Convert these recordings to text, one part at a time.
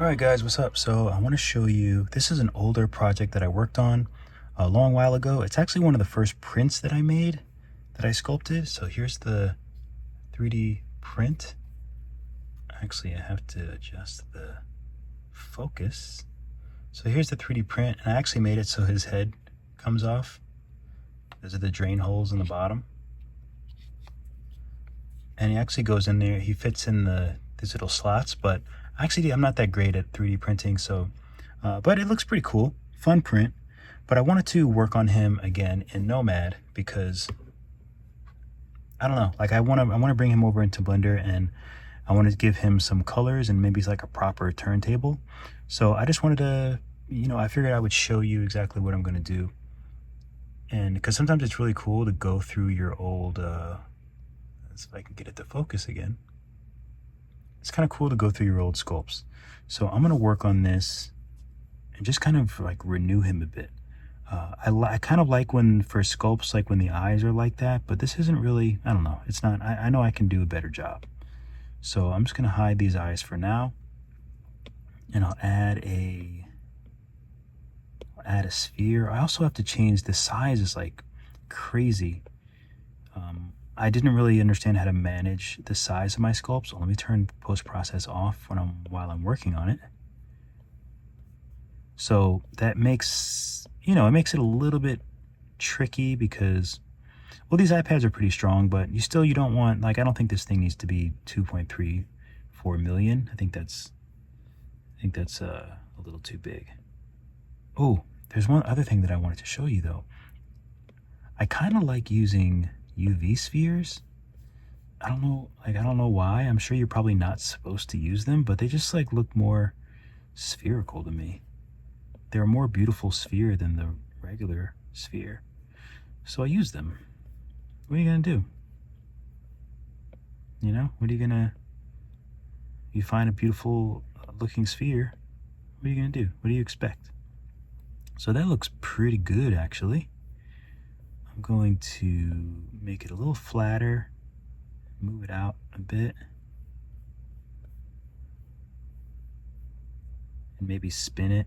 Alright guys, what's up? So I want to show you, this is an older project that I worked on a long while ago. It's actually one of the first prints that I made, that I sculpted. So here's the 3D print. Actually, I have to adjust the focus. So here's the 3D print, and I actually made it so his head comes off. Those are the drain holes in the bottom. And he actually goes in there, he fits in these little slots, but actually I'm not that great at 3D printing, so but it looks pretty cool, fun print. But I wanted to work on him again in Nomad because I don't know, like I want to bring him over into Blender, and I want to give him some colors and maybe like a proper turntable. So I just wanted to, I figured I would show you exactly what I'm going to do. And because sometimes it's really cool to go through your old let's see if I can get it to focus again. It's kind of cool to go through your old sculpts. So I'm going to work on this and just kind of like renew him a bit. I kind of like when for sculpts, like when the eyes are like that, but this isn't really, I don't know. It's not, I know I can do a better job. So I'm just going to hide these eyes for now. And I'll add a sphere. I also have to change the size, is like crazy. I didn't really understand how to manage the size of my sculpt, so let me turn post-process off while I'm working on it. So that makes, it makes it a little bit tricky because, well, these iPads are pretty strong, but you don't want, like, I don't think this thing needs to be 2.34 million. I think that's a little too big. Oh, there's one other thing that I wanted to show you though. I kind of like using UV spheres. I don't know why. I'm sure you're probably not supposed to use them, but they just like look more spherical to me. They're a more beautiful sphere than the regular sphere. So I use them. What are you gonna do? What are you gonna, you find a beautiful looking sphere, what are you gonna do? What do you expect? So that looks pretty good, actually. I'm going to make it a little flatter, move it out a bit, and maybe spin it.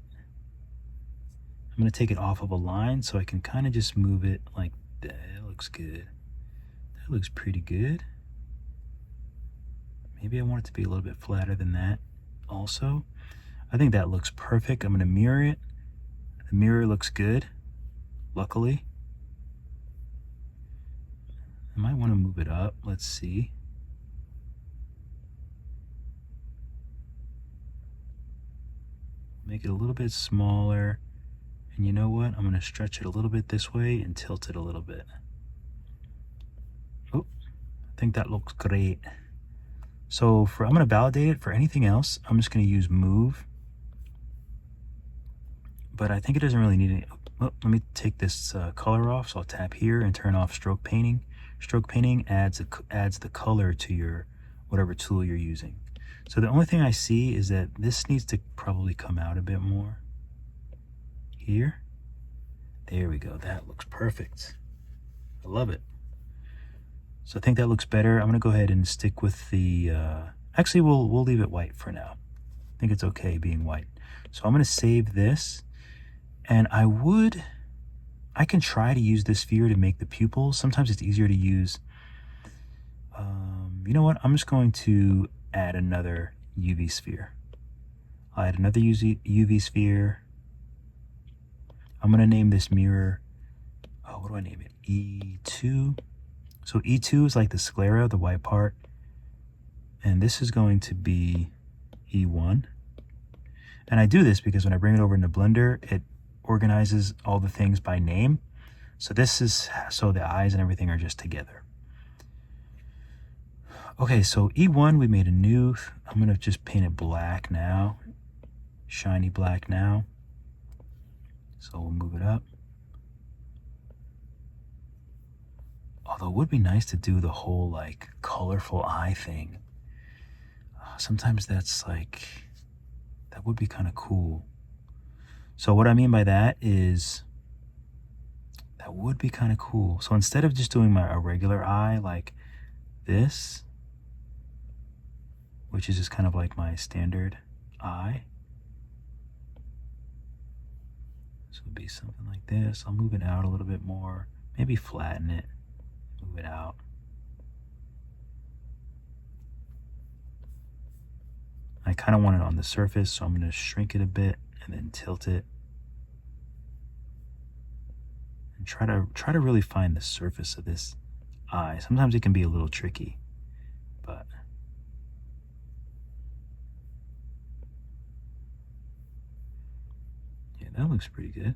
I'm going to take it off of a line so I can kind of just move it like that. That looks good. That looks pretty good. Maybe I want it to be a little bit flatter than that also. I think that looks perfect. I'm going to mirror it. The mirror looks good, luckily. I might want to move it up. Let's see. Make it a little bit smaller. And you know what? I'm going to stretch it a little bit this way and tilt it a little bit. Oh, I think that looks great. So I'm going to validate it. For anything else, I'm just going to use move. But I think it doesn't really need it. Oh, let me take this color off. So I'll tap here and turn off stroke painting. Stroke painting adds the color to your whatever tool you're using. So the only thing I see is that this needs to probably come out a bit more. Here. There we go. That looks perfect. I love it. So I think that looks better. I'm going to go ahead and stick with the... actually, we'll leave it white for now. I think it's okay being white. So I'm going to save this. And I can try to use this sphere to make the pupils. Sometimes it's easier to use. You know what? I'm just going to add another UV sphere. I'll add another UV sphere. I'm going to name this mirror, what do I name it? E2. So E2 is like the sclera, the white part. And this is going to be E1. And I do this because when I bring it over into Blender, it organizes all the things by name. So so the eyes and everything are just together. Okay, so E1, we made a new, I'm going to just paint it black now. Shiny black now. So we'll move it up. Although it would be nice to do the whole like colorful eye thing. Sometimes that's like, that would be kind of cool. So what I mean by that is, that would be kind of cool. So instead of just doing a regular eye like this, which is just kind of like my standard eye, So it'd be something like this. I'll move it out a little bit more, maybe flatten it, move it out. I kind of want it on the surface, so I'm going to shrink it a bit and then tilt it. And try to really find the surface of this eye. Sometimes it can be a little tricky, but yeah, that looks pretty good.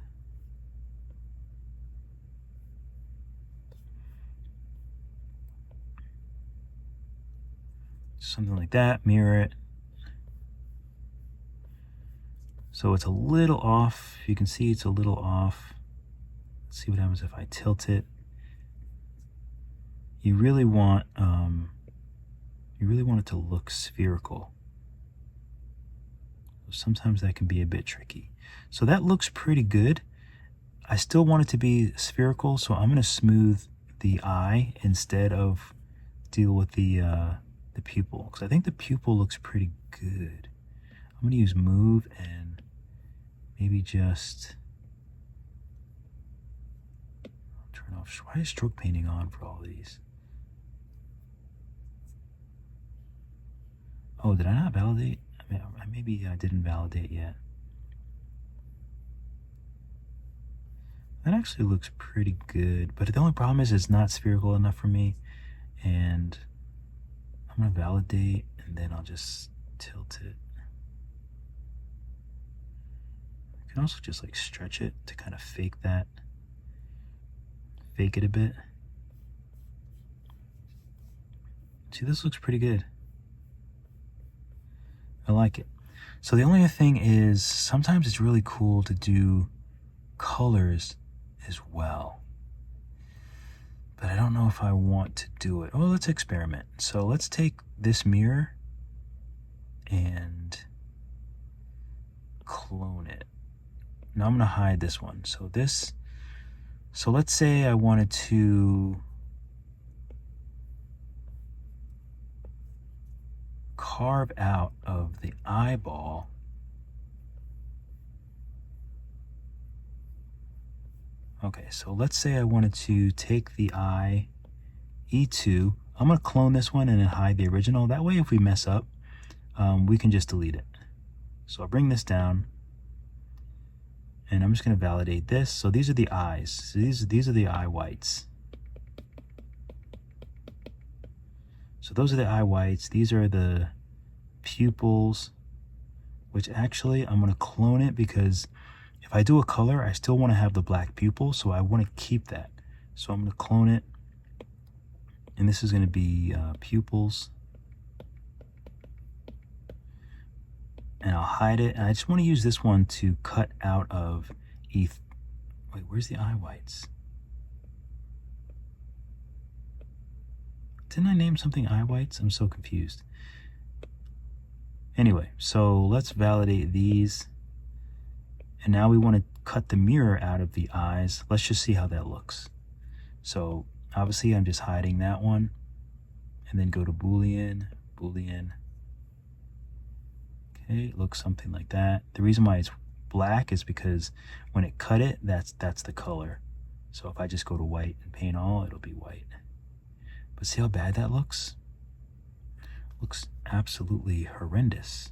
Something like that, mirror it. So it's a little off. You can see it's a little off. Let's see what happens if I tilt it. You really want it to look spherical. Sometimes that can be a bit tricky. So that looks pretty good. I still want it to be spherical, so I'm going to smooth the eye instead of deal with the pupil, because I think the pupil looks pretty good. I'm going to use move and maybe just turn off. Why is stroke painting on for all these? Oh, did I not validate? I mean, maybe I didn't validate yet. That actually looks pretty good, but the only problem is it's not spherical enough for me, and I'm going to validate, and then I'll just tilt it. I can also just like stretch it to kind of fake it a bit. See, this looks pretty good. I like it. So the only other thing is sometimes it's really cool to do colors as well, but I don't know if I want to do it. Oh, let's experiment. So let's take this mirror and clone it. Now I'm going to hide this one. So let's say I wanted to carve out of the eyeball Okay, so let's say I wanted to take the eye E2. I'm going to clone this one and then hide the original. That way if we mess up, we can just delete it. So I'll bring this down and I'm just going to validate this. So these are the eyes. So these are the eye whites. So those are the eye whites. These are the pupils, which actually I'm going to clone it because if I do a color, I still want to have the black pupil, so I want to keep that. So I'm going to clone it, and this is going to be pupils. And I'll hide it, and I just want to use this one to cut out of Wait, where's the eye whites? Didn't I name something eye whites? I'm so confused. Anyway, so let's validate these. And now we want to cut the mirror out of the eyes. Let's just see how that looks. So obviously I'm just hiding that one. And then go to Boolean. Okay, it looks something like that. The reason why it's black is because when it cut it, that's the color. So if I just go to white and paint all, it'll be white. But see how bad that looks? Looks absolutely horrendous.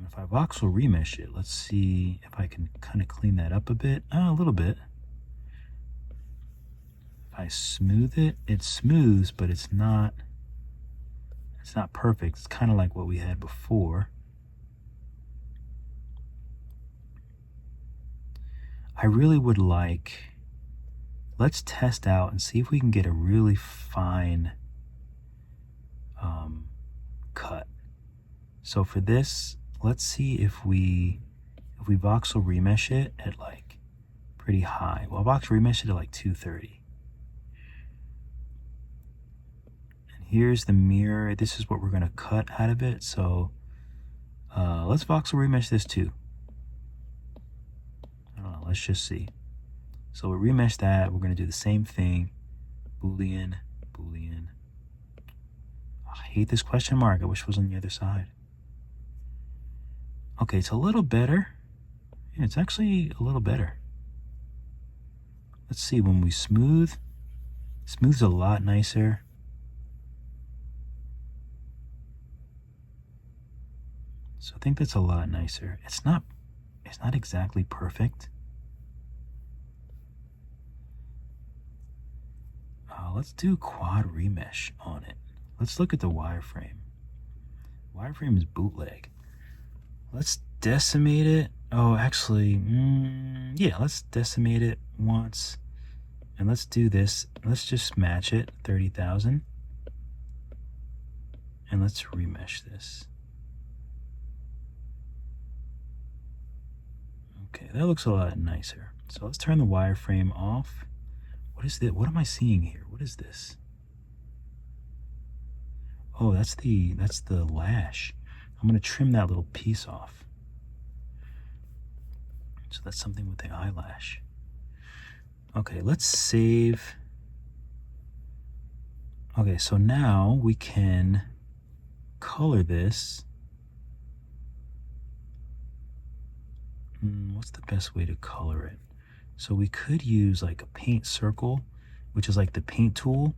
If I voxel remesh it, let's see if I can kind of clean that up a bit. A little bit. If I smooth it, it smooths, but it's not perfect. It's kind of like what we had before. I really would like, let's test out and see if we can get a really fine cut. So for this, let's see if we voxel remesh it at like pretty high. Well, voxel remesh it at like 230. And here's the mirror. This is what we're going to cut out of it. So let's voxel remesh this too. I don't know. Let's just see. So we remesh that. We're going to do the same thing. Boolean. I hate this question mark. I wish it was on the other side. Okay, it's a little better. Yeah, it's actually a little better. Let's see, when we smooths a lot nicer. So I think that's a lot nicer. It's not exactly perfect. Let's do quad remesh on it. Let's look at the wireframe. Wireframe is bootleg. Let's decimate it. Oh, actually, yeah, let's decimate it once. And let's do this. Let's just match it, 30,000. And let's remesh this. Okay, that looks a lot nicer. So let's turn the wireframe off. What is this? What am I seeing here? What is this? Oh, that's the lash. I'm gonna trim that little piece off. So that's something with the eyelash. Okay, let's save. Okay, so now we can color this. What's the best way to color it? So we could use like a paint circle, which is like the paint tool,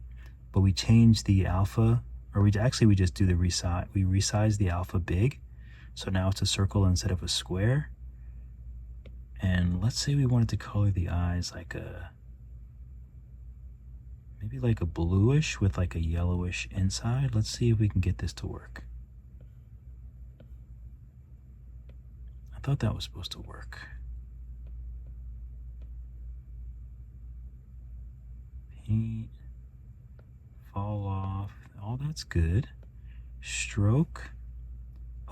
but we change the alpha, or we just do the resize. We resize the alpha big, so now it's a circle instead of a square. And let's say we wanted to color the eyes like maybe like a bluish with like a yellowish inside. Let's see if we can get this to work. I thought that was supposed to work. Paint, fall off, all that's good. Stroke.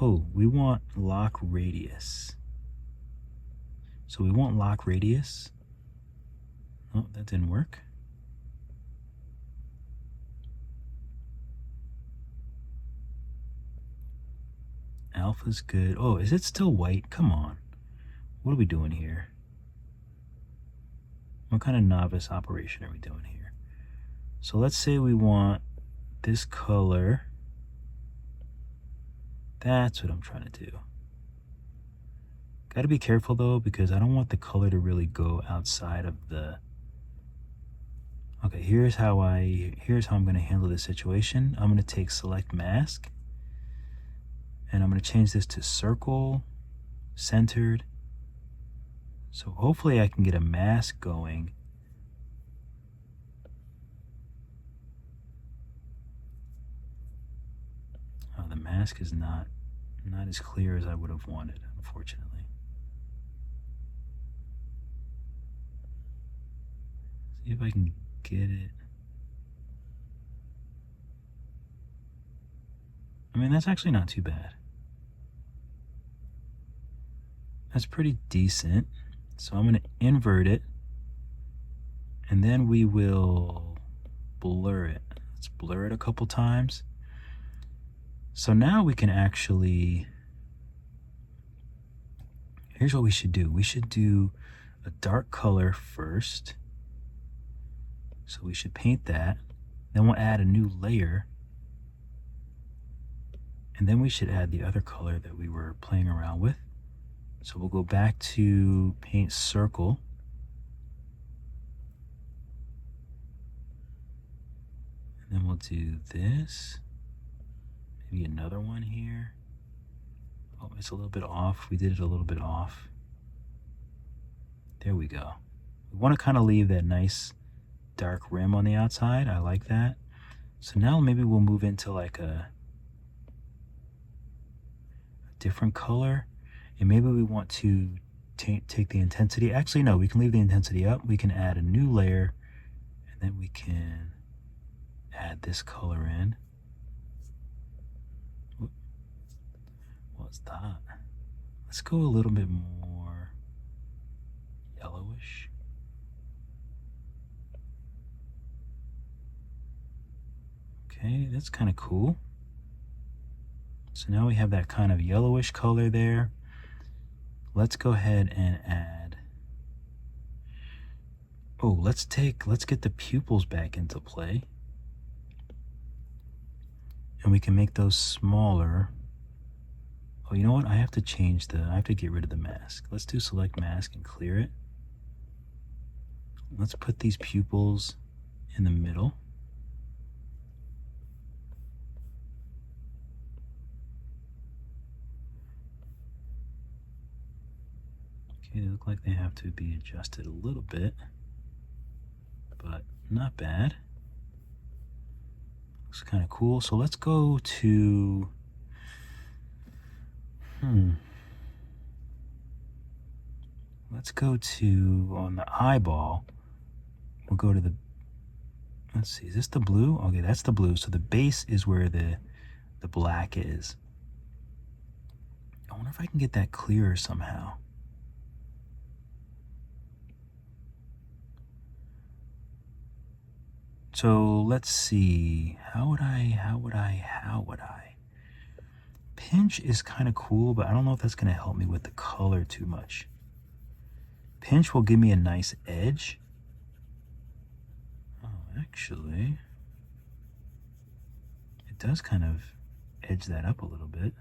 Oh, we want lock radius. So we want lock radius. Oh, that didn't work. Alpha's good. Oh, is it still white? Come on. What are we doing here? What kind of novice operation are we doing here? So let's say we want this color. That's what I'm trying to do. Got to be careful though, because I don't want the color to really go outside of the... Okay, here's how I'm going to handle this situation. I'm going to take select mask, and I'm going to change this to circle, centered. So hopefully I can get a mask going. Oh, the mask is not as clear as I would have wanted, unfortunately. See if I can get it. I mean, that's actually not too bad. That's pretty decent. So I'm going to invert it, and then we will blur it. Let's blur it a couple times. So now we can actually, here's what we should do. We should do a dark color first. So we should paint that. Then we'll add a new layer. And then we should add the other color that we were playing around with. So we'll go back to paint circle. And then we'll do this. Maybe another one here. Oh, it's a little bit off. We did it a little bit off. There we go. We want to kind of leave that nice dark rim on the outside. I like that. So now maybe we'll move into like a different color. And maybe we want to take the intensity. Actually, no, we can leave the intensity up. We can add a new layer, and then we can add this color in. What's that? Let's go a little bit more yellowish. Okay, that's kind of cool. So now we have that kind of yellowish color there. Let's go ahead and add, oh, let's get the pupils back into play. And we can make those smaller. Oh, you know what? I have to change I have to get rid of the mask. Let's do select mask and clear it. Let's put these pupils in the middle. Okay, they look like they have to be adjusted a little bit, but not bad. Looks kind of cool. So let's go to, let's go to, on the eyeball, we'll go to the, let's see, is this the blue? Okay, that's the blue. So the base is where the black is. I wonder if I can get that clearer somehow. So let's see, how would I? Pinch is kind of cool, but I don't know if that's going to help me with the color too much. Pinch will give me a nice edge. Oh, actually, it does kind of edge that up a little bit.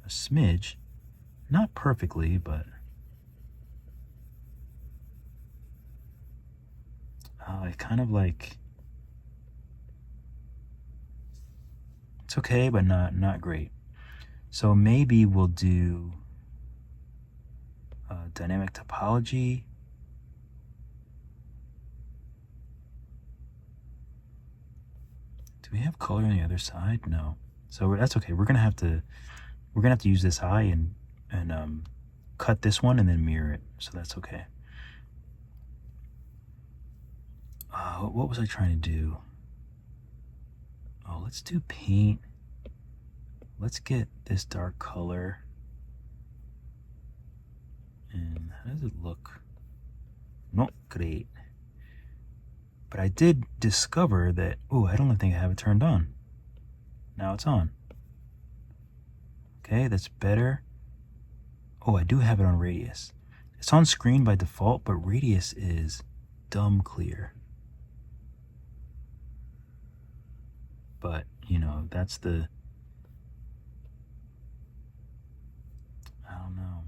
A smidge. Not perfectly, but it kind of like, it's okay, but not great. So maybe we'll do dynamic topology. Do we have color on the other side? No. So that's okay. We're gonna have to use this eye and cut this one and then mirror it. So that's okay. What was I trying to do? Oh, let's do paint. Let's get this dark color. And how does it look? Not great. But I did discover that, oh, I don't think I have it turned on. Now it's on. Okay, that's better. Oh, I do have it on radius. It's on screen by default, but radius is dumb clear. But, you know, that's the, I don't know.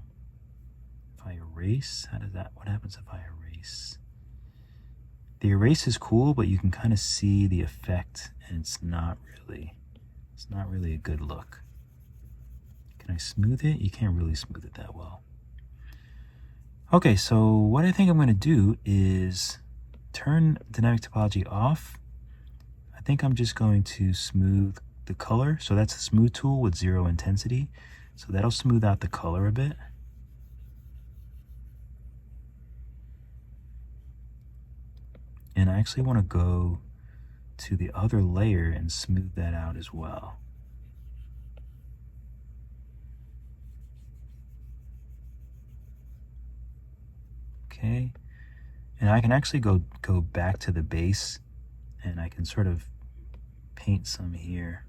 If I erase, what happens if I erase? The erase is cool, but you can kind of see the effect, and it's not really a good look. Can I smooth it? You can't really smooth it that well. Okay, so what I think I'm going to do is turn dynamic topology off. I think I'm just going to smooth the color. So that's the smooth tool with 0 intensity. So that'll smooth out the color a bit. And I actually want to go to the other layer and smooth that out as well. Okay, and I can actually go back to the base, and I can sort of paint some here.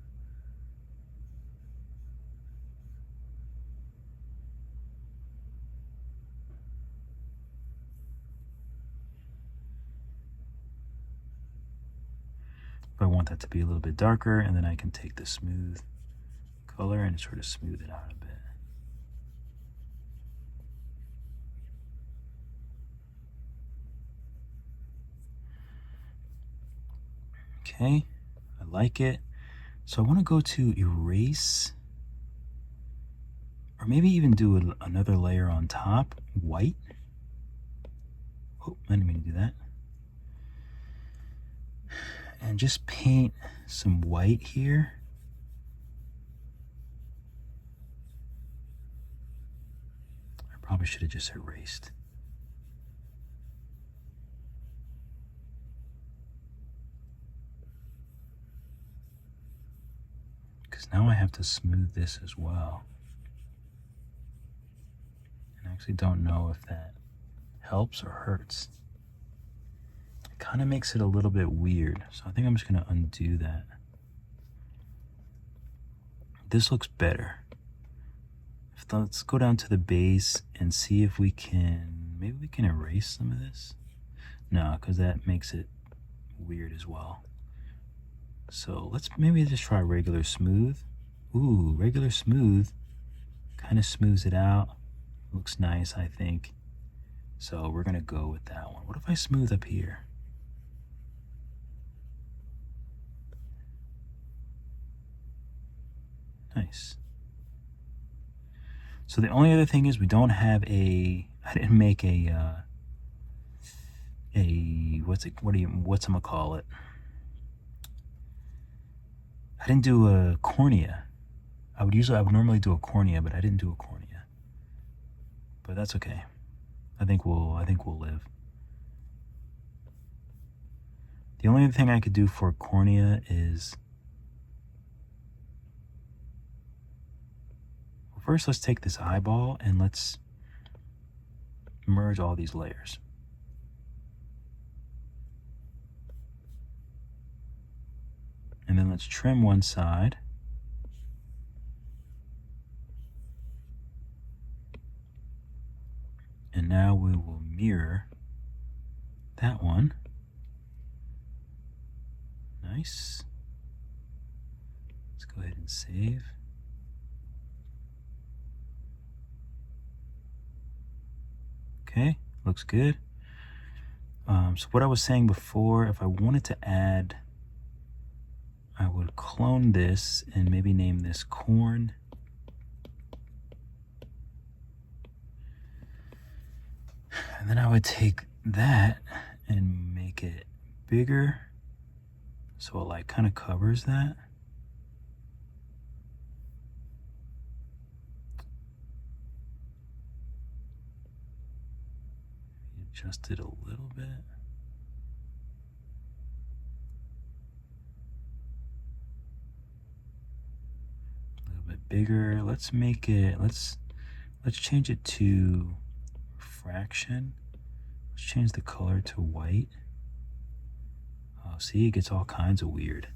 But I want that to be a little bit darker, and then I can take the smooth color and sort of smooth it out a bit. Okay, I like it. So I want to go to erase, or maybe even do another layer on top, white. Oh, I didn't mean to do that. And just paint some white here. I probably should have just erased. Because now I have to smooth this as well. And I actually don't know if that helps or hurts. It kind of makes it a little bit weird. So I think I'm just going to undo that. This looks better. Let's go down to the base and see if we can, maybe we can erase some of this. No, because that makes it weird as well. So let's maybe just try regular smooth. Ooh, regular smooth. Kind of smooths it out. Looks nice, I think. So we're gonna go with that one. What if I smooth up here? Nice. So the only other thing is we don't have I didn't make what's I'ma call it? I didn't do a cornea. I would normally do a cornea, but I didn't do a cornea. But that's okay. I think we'll live. The only other thing I could do for cornea is, well, first let's take this eyeball and let's merge all these layers. And then let's trim one side. And now we will mirror that one. Nice. Let's go ahead and save. Okay, looks good. So what I was saying before, if I wanted to add, I would clone this and maybe name this corn. And then I would take that and make it bigger, so it like kind of covers that. Adjust it a little bit. A little bit bigger. Let's make it, let's change it to refraction. Let's change the color to white. Oh, see, it gets all kinds of weird.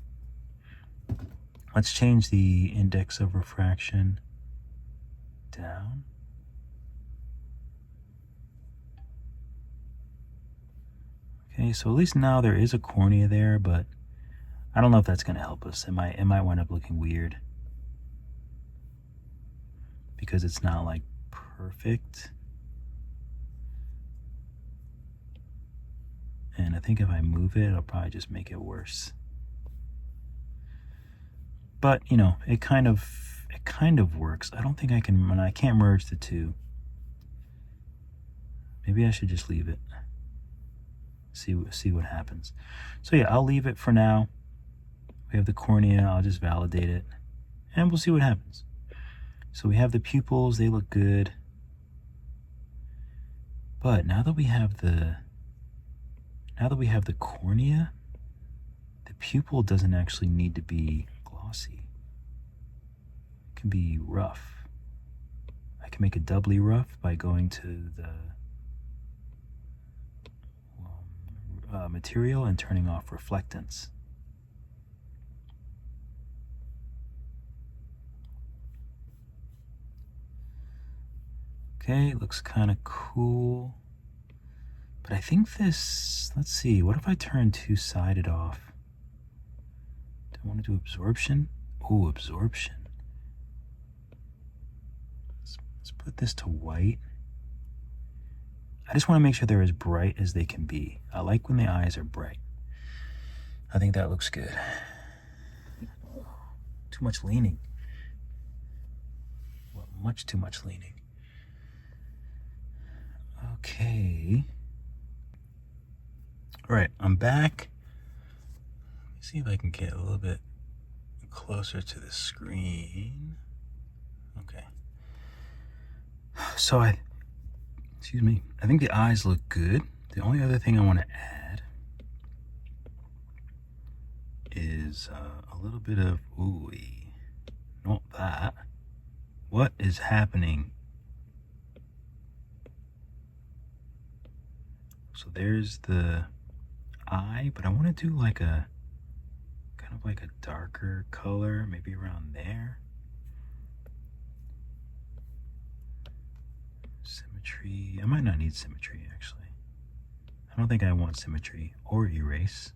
Let's change the index of refraction down. Okay, so at least now there is a cornea there, but I don't know if that's going to help us. It might wind up looking weird because it's not like perfect. And I think if I move it, it'll probably just make it worse. But, you know, it kind of works. I don't think I can't merge the two. Maybe I should just leave it. See what happens. So yeah, I'll leave it for now. We have the cornea, I'll just validate it, and we'll see what happens. So we have the pupils, they look good. But now that we have the cornea, the pupil doesn't actually need to be glossy. It can be rough. I can make it doubly rough by going to the material and turning off reflectance. Okay, looks kind of cool. But I think this, let's see, what if I turn two-sided off? Do I want to do absorption? Oh, absorption. Let's put this to white. I just want to make sure they're as bright as they can be. I like when the eyes are bright. I think that looks good. Too much leaning. Well, much too much leaning. Okay. All right, I'm back. Let me see if I can get a little bit closer to the screen. Okay. So excuse me, I think the eyes look good. The only other thing I want to add is a little bit of, ooh, not that. What is happening? So there's the eye, but I want to do like a, kind of like a darker color, maybe around there. Symmetry, I might not need symmetry actually. I don't think I want symmetry or erase.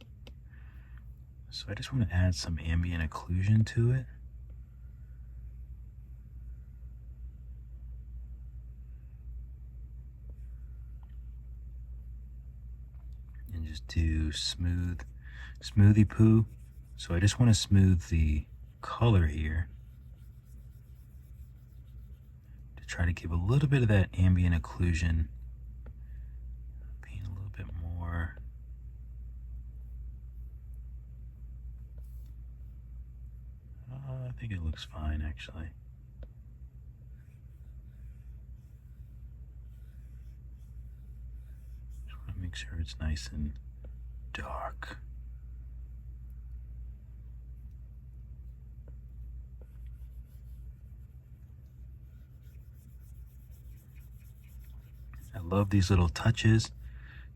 So I just want to add some ambient occlusion to it. and just do smoothie poo. So I just want to smooth the color here to try to give a little bit of that ambient occlusion. Paint a little bit more. I think it looks fine actually. Just want to make sure it's nice and dark. I love these little touches.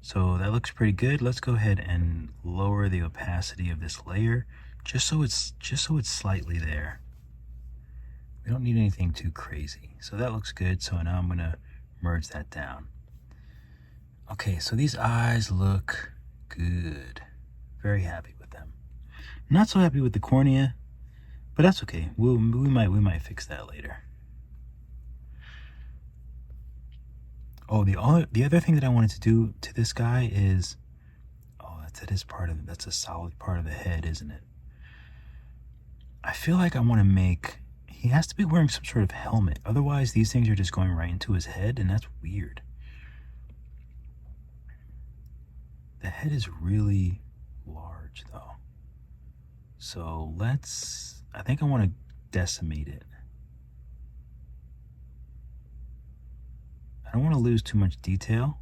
So that looks pretty good. Let's go ahead and lower the opacity of this layer just so it's slightly there. We don't need anything too crazy. So that looks good. So now I'm gonna merge that down. Okay, so these eyes look good. Very happy with them. Not so happy with the cornea, but that's okay. We might fix that later. Oh, the other thing that I wanted to do to this guy is, oh, that's a solid part of the head, isn't it? I feel like I want to make, he has to be wearing some sort of helmet. Otherwise, these things are just going right into his head, and that's weird. The head is really large, though. So I think I want to decimate it. I don't want to lose too much detail.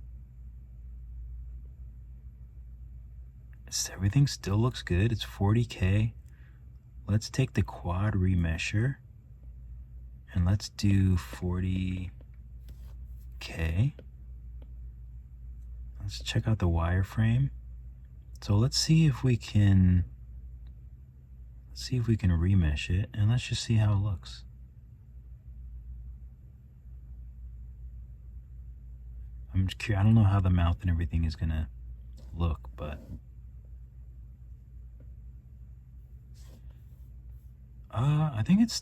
Everything still looks good. It's 40K. Let's take the quad remesher and let's do 40K. Let's check out the wireframe. So let's see if we can remesh it, and let's just see how it looks. I'm just curious. I don't know how the mouth and everything is gonna look, but I think it's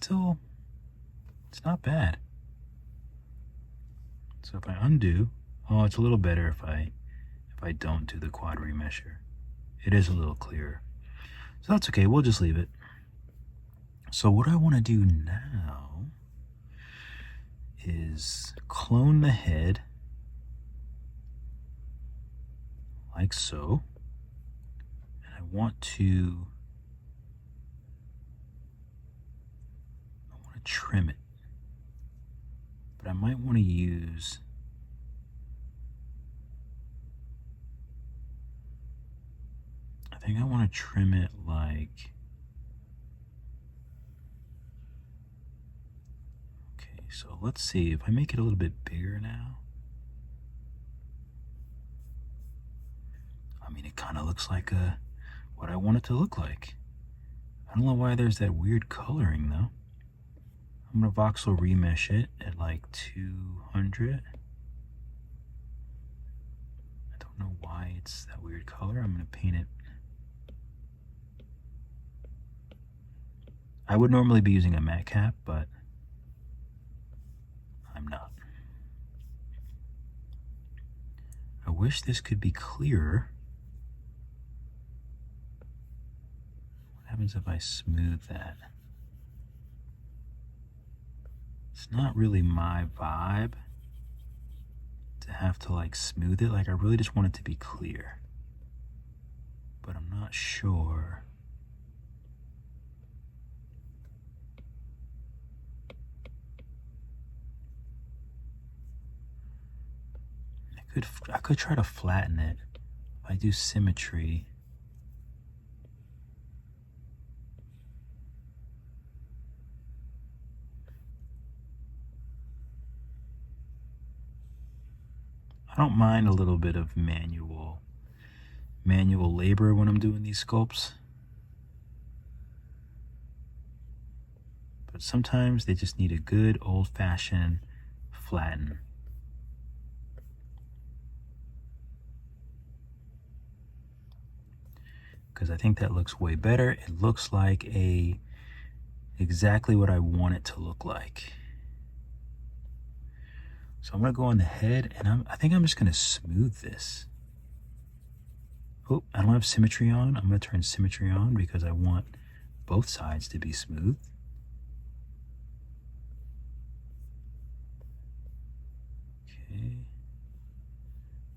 not bad. So if I undo, oh, it's a little better if I don't do the quad remesher. It is a little clearer. So that's okay, we'll just leave it. So what I want to do now is clone the head like so, and I want to trim it, but I might want to use, I think I want to trim it like, okay, so let's see if I make it a little bit bigger now. I mean, it kind of looks like what I want it to look like. I don't know why there's that weird coloring though. I'm gonna voxel remesh it at like 200. I don't know why it's that weird color. I'm gonna paint it. I would normally be using a matte cap, but I'm not. I wish this could be clearer. What happens if I smooth that? It's not really my vibe to have to like smooth it. Like I really just want it to be clear, but I'm not sure. I could try to flatten it. If I do symmetry, I don't mind a little bit of manual labor when I'm doing these sculpts, but sometimes they just need a good old-fashioned flatten. Because I think that looks way better. It looks like exactly what I want it to look like. So I'm gonna go on the head, and I think I'm just gonna smooth this. Oh, I don't have symmetry on. I'm going to turn symmetry on because I want both sides to be smooth. Okay.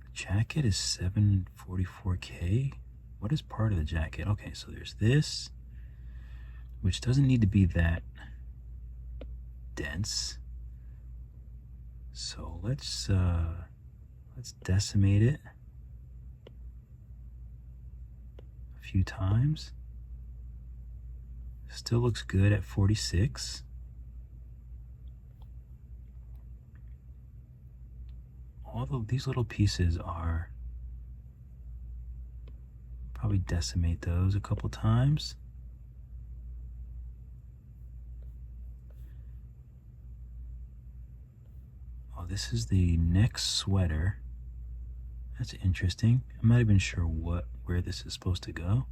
The jacket is 744K. What is part of the jacket? Okay, so there's this, which doesn't need to be that dense. So let's decimate it a few times. Still looks good at 46. All these little pieces are, probably decimate those a couple times. Oh, this is the next sweater. That's interesting. I'm not even sure where this is supposed to go.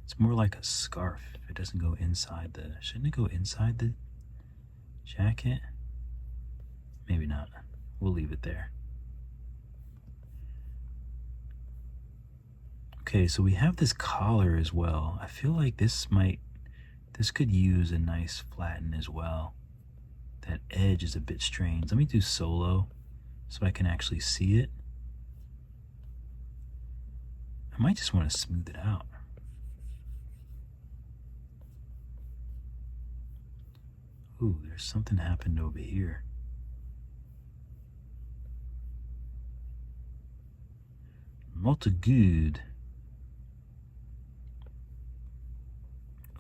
It's more like a scarf. It doesn't go inside the, shouldn't it go inside the jacket? Maybe not. We'll leave it there. Okay, so we have this collar as well. I feel like this could use a nice flatten as well. That edge is a bit strange. Let me do solo so I can actually see it. I might just want to smooth it out. Ooh, there's something happened over here. Not good.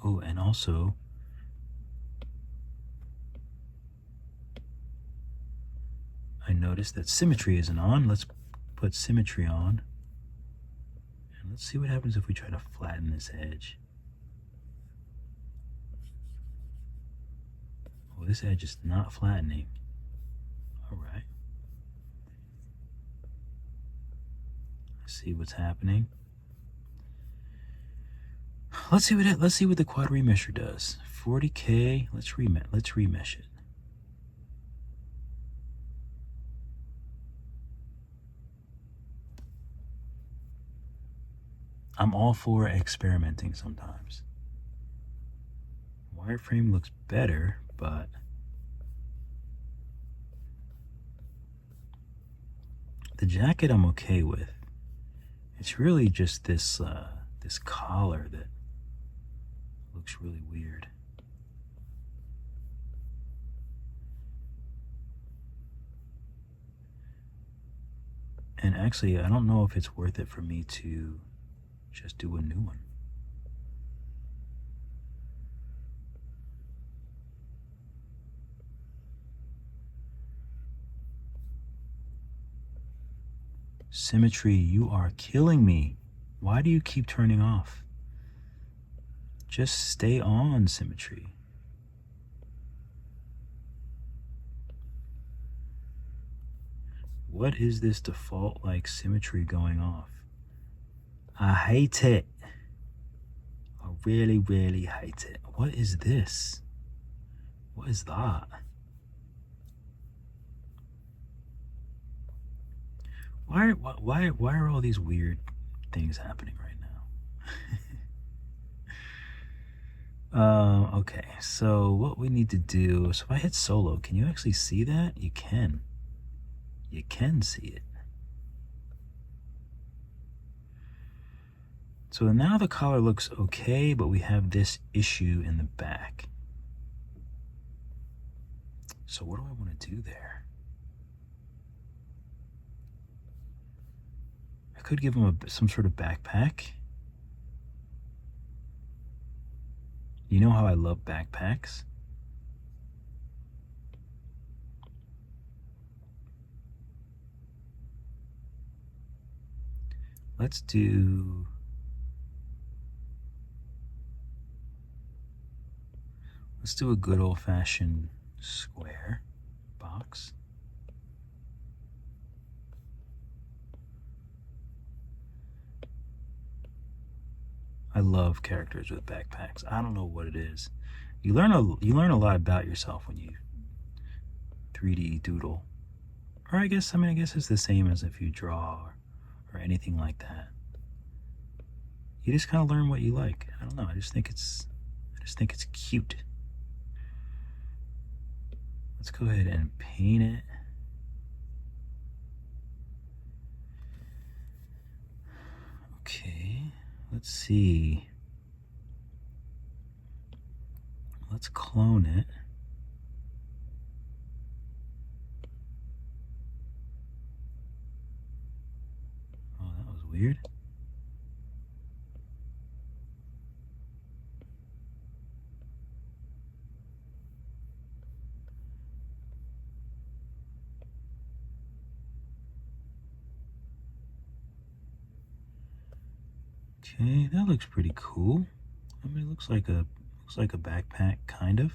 Oh, and also, I noticed that symmetry isn't on. Let's put symmetry on. And let's see what happens if we try to flatten this edge. Oh, this edge is not flattening. All right. See what's happening. Let's see what the quad remesher does. 40K. Let's remesh it. I'm all for experimenting sometimes. Wireframe looks better, but the jacket I'm okay with. It's really just this this collar that looks really weird. And actually, I don't know if it's worth it for me to just do a new one. Symmetry, you are killing me. Why do you keep turning off? Just stay on, symmetry. What is this default like symmetry going off? I hate it. I really, really hate it. What is this? What is that? Why are all these weird things happening right now? Okay, so what we need to do, so if I hit solo, can you actually see that? You can. You can see it. So now the collar looks okay, but we have this issue in the back. So what do I want to do there? I could give him some sort of backpack. You know how I love backpacks? Let's do a good old-fashioned square box. I love characters with backpacks. I don't know what it is. You learn a lot about yourself when you 3D doodle Or I guess it's the same as if you draw or anything like that. You just kind of learn what you like. I don't know. I just think it's cute. Let's go ahead and paint it. Okay, let's see. Let's clone it. Oh, that was weird. Okay, that looks pretty cool. I mean, it looks like a backpack, kind of.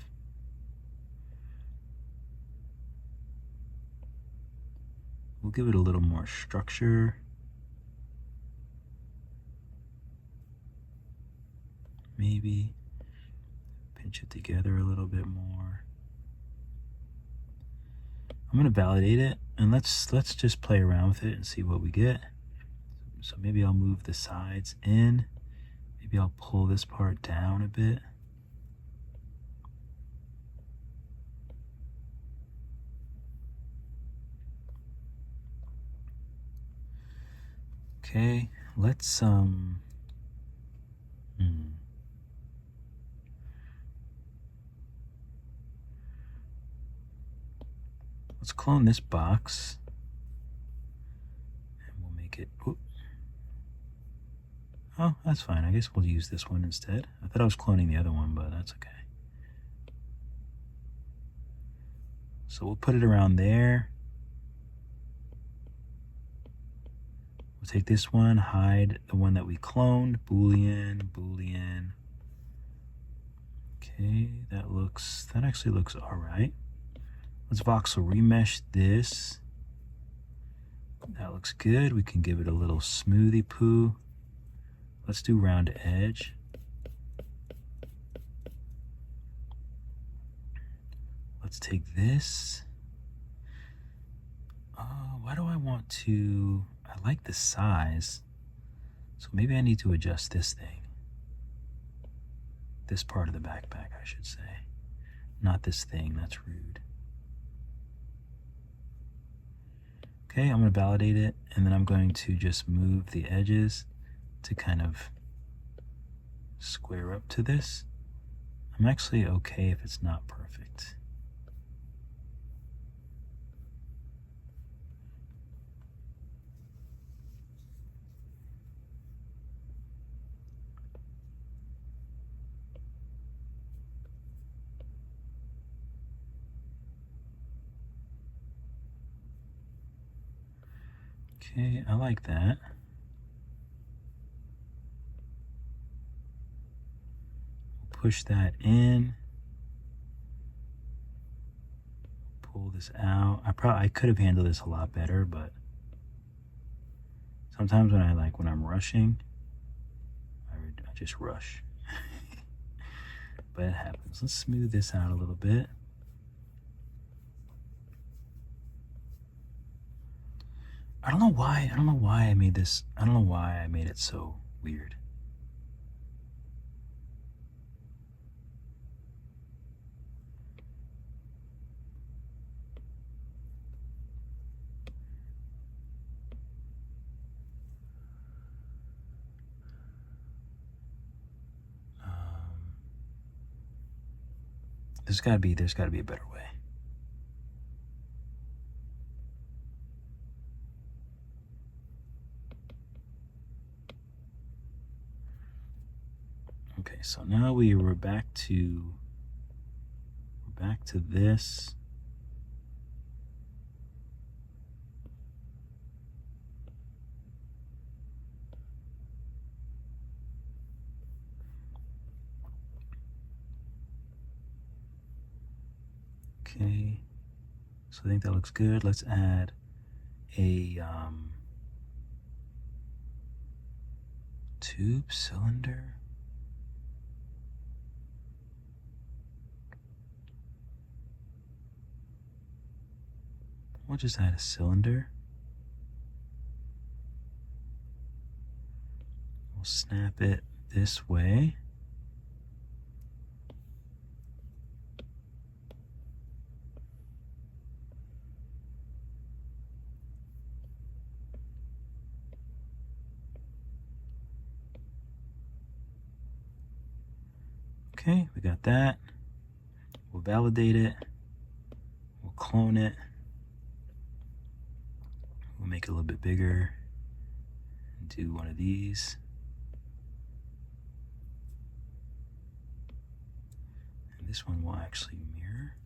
We'll give it a little more structure. Maybe pinch it together a little bit more. I'm gonna validate it, and let's just play around with it and see what we get. So maybe I'll move the sides in. Maybe I'll pull this part down a bit. Okay, let's let's clone this box, and we'll make it. Oh, that's fine. I guess we'll use this one instead. I thought I was cloning the other one, but that's okay. So we'll put it around there. We'll take this one, hide the one that we cloned, Boolean. Okay, that actually looks all right. Let's voxel remesh this. That looks good. We can give it a little smoothie poo. Let's do round edge. Let's take this. Why do I want to? I like the size. So maybe I need to adjust this thing. This part of the backpack, I should say. Not this thing, that's rude. Okay, I'm going to validate it, and then I'm going to just move the edges to kind of square up to this. I'm actually okay if it's not perfect. Okay, I like that. Push that in. Pull this out. I could have handled this a lot better, but sometimes when I'm rushing, I just rush. But it happens. Let's smooth this out a little bit. I don't know why I made this. I don't know why I made it so weird. There's gotta be a better way. Okay, so now we're back to this. Okay, so I think that looks good. Let's add a tube cylinder. We'll just add a cylinder. We'll snap it this way. Okay, we got that. We'll validate it. We'll clone it. We'll make it a little bit bigger. Do one of these. And this one will actually mirror.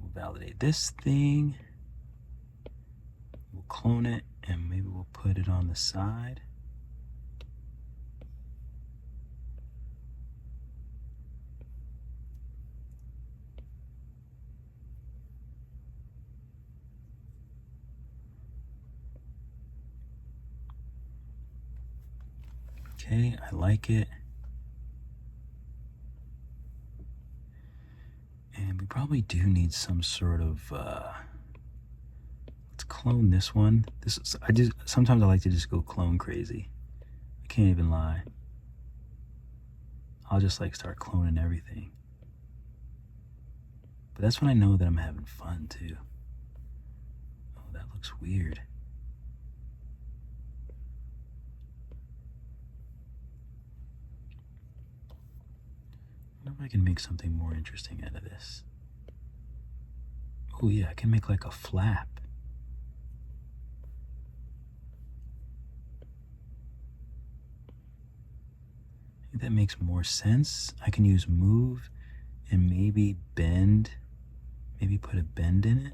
We'll validate this thing. We'll clone it, and maybe we'll put it on the side. Okay, I like it. And we probably do need some sort of let's clone this one. Sometimes I like to just go clone crazy. I can't even lie. I'll just like start cloning everything. But that's when I know that I'm having fun too. Oh, that looks weird. I wonder if I can make something more interesting out of this. Oh yeah, I can make like a flap. I think that makes more sense. I can use move and maybe bend. Maybe put a bend in it.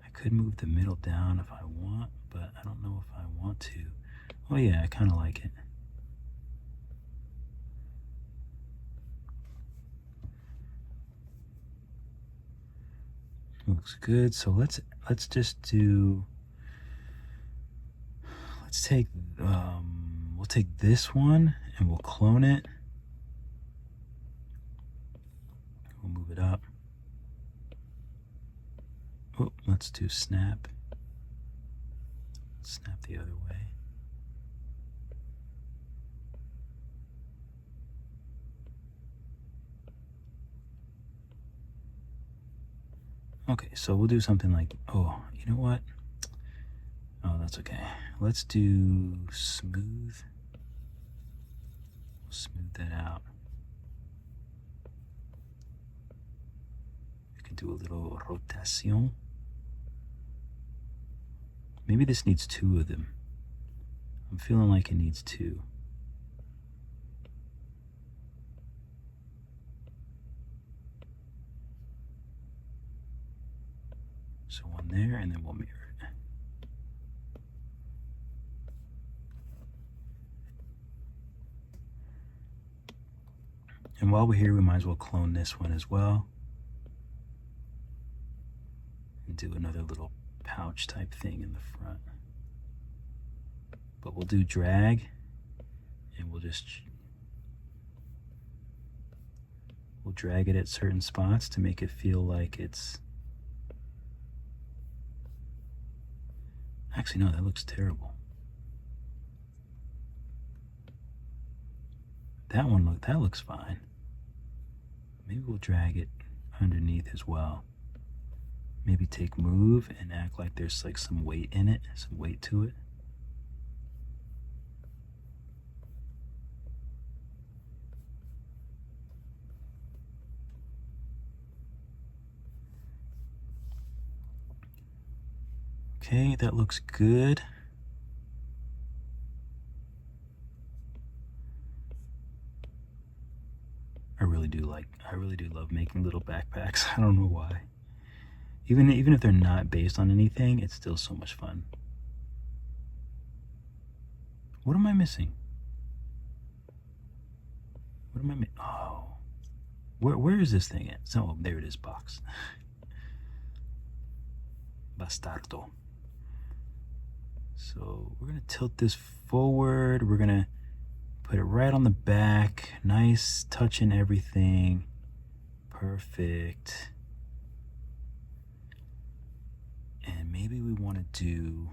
I could move the middle down if I want, but I don't know if I want to. Oh yeah, I kind of like it. Looks good. So let's just do. Let's take. We'll take this one and we'll clone it. We'll move it up. Oh, let's do snap. Snap the other way. Okay, so we'll do something like, oh, you know what? Oh, that's okay. Let's do smooth. We'll smooth that out. We can do a little rotation. Maybe this needs two of them. I'm feeling like it needs two. So one there, and then we'll mirror it. And while we're here, we might as well clone this one as well. And do another little pouch type thing in the front. But we'll do drag, and we'll drag it at certain spots to make it feel like it's. Actually, no, that looks terrible. That looks fine. Maybe we'll drag it underneath as well. Maybe take move and act like there's like some weight in it, some weight to it. Okay, that looks good. I really do love making little backpacks. I don't know why. Even if they're not based on anything, it's still so much fun. What am I missing? What am I missing? Oh, where is this thing at? So there it is, box. Bastardo. So we're gonna tilt this forward. We're gonna put it right on the back. Nice, touching everything. Perfect. And maybe we want to do,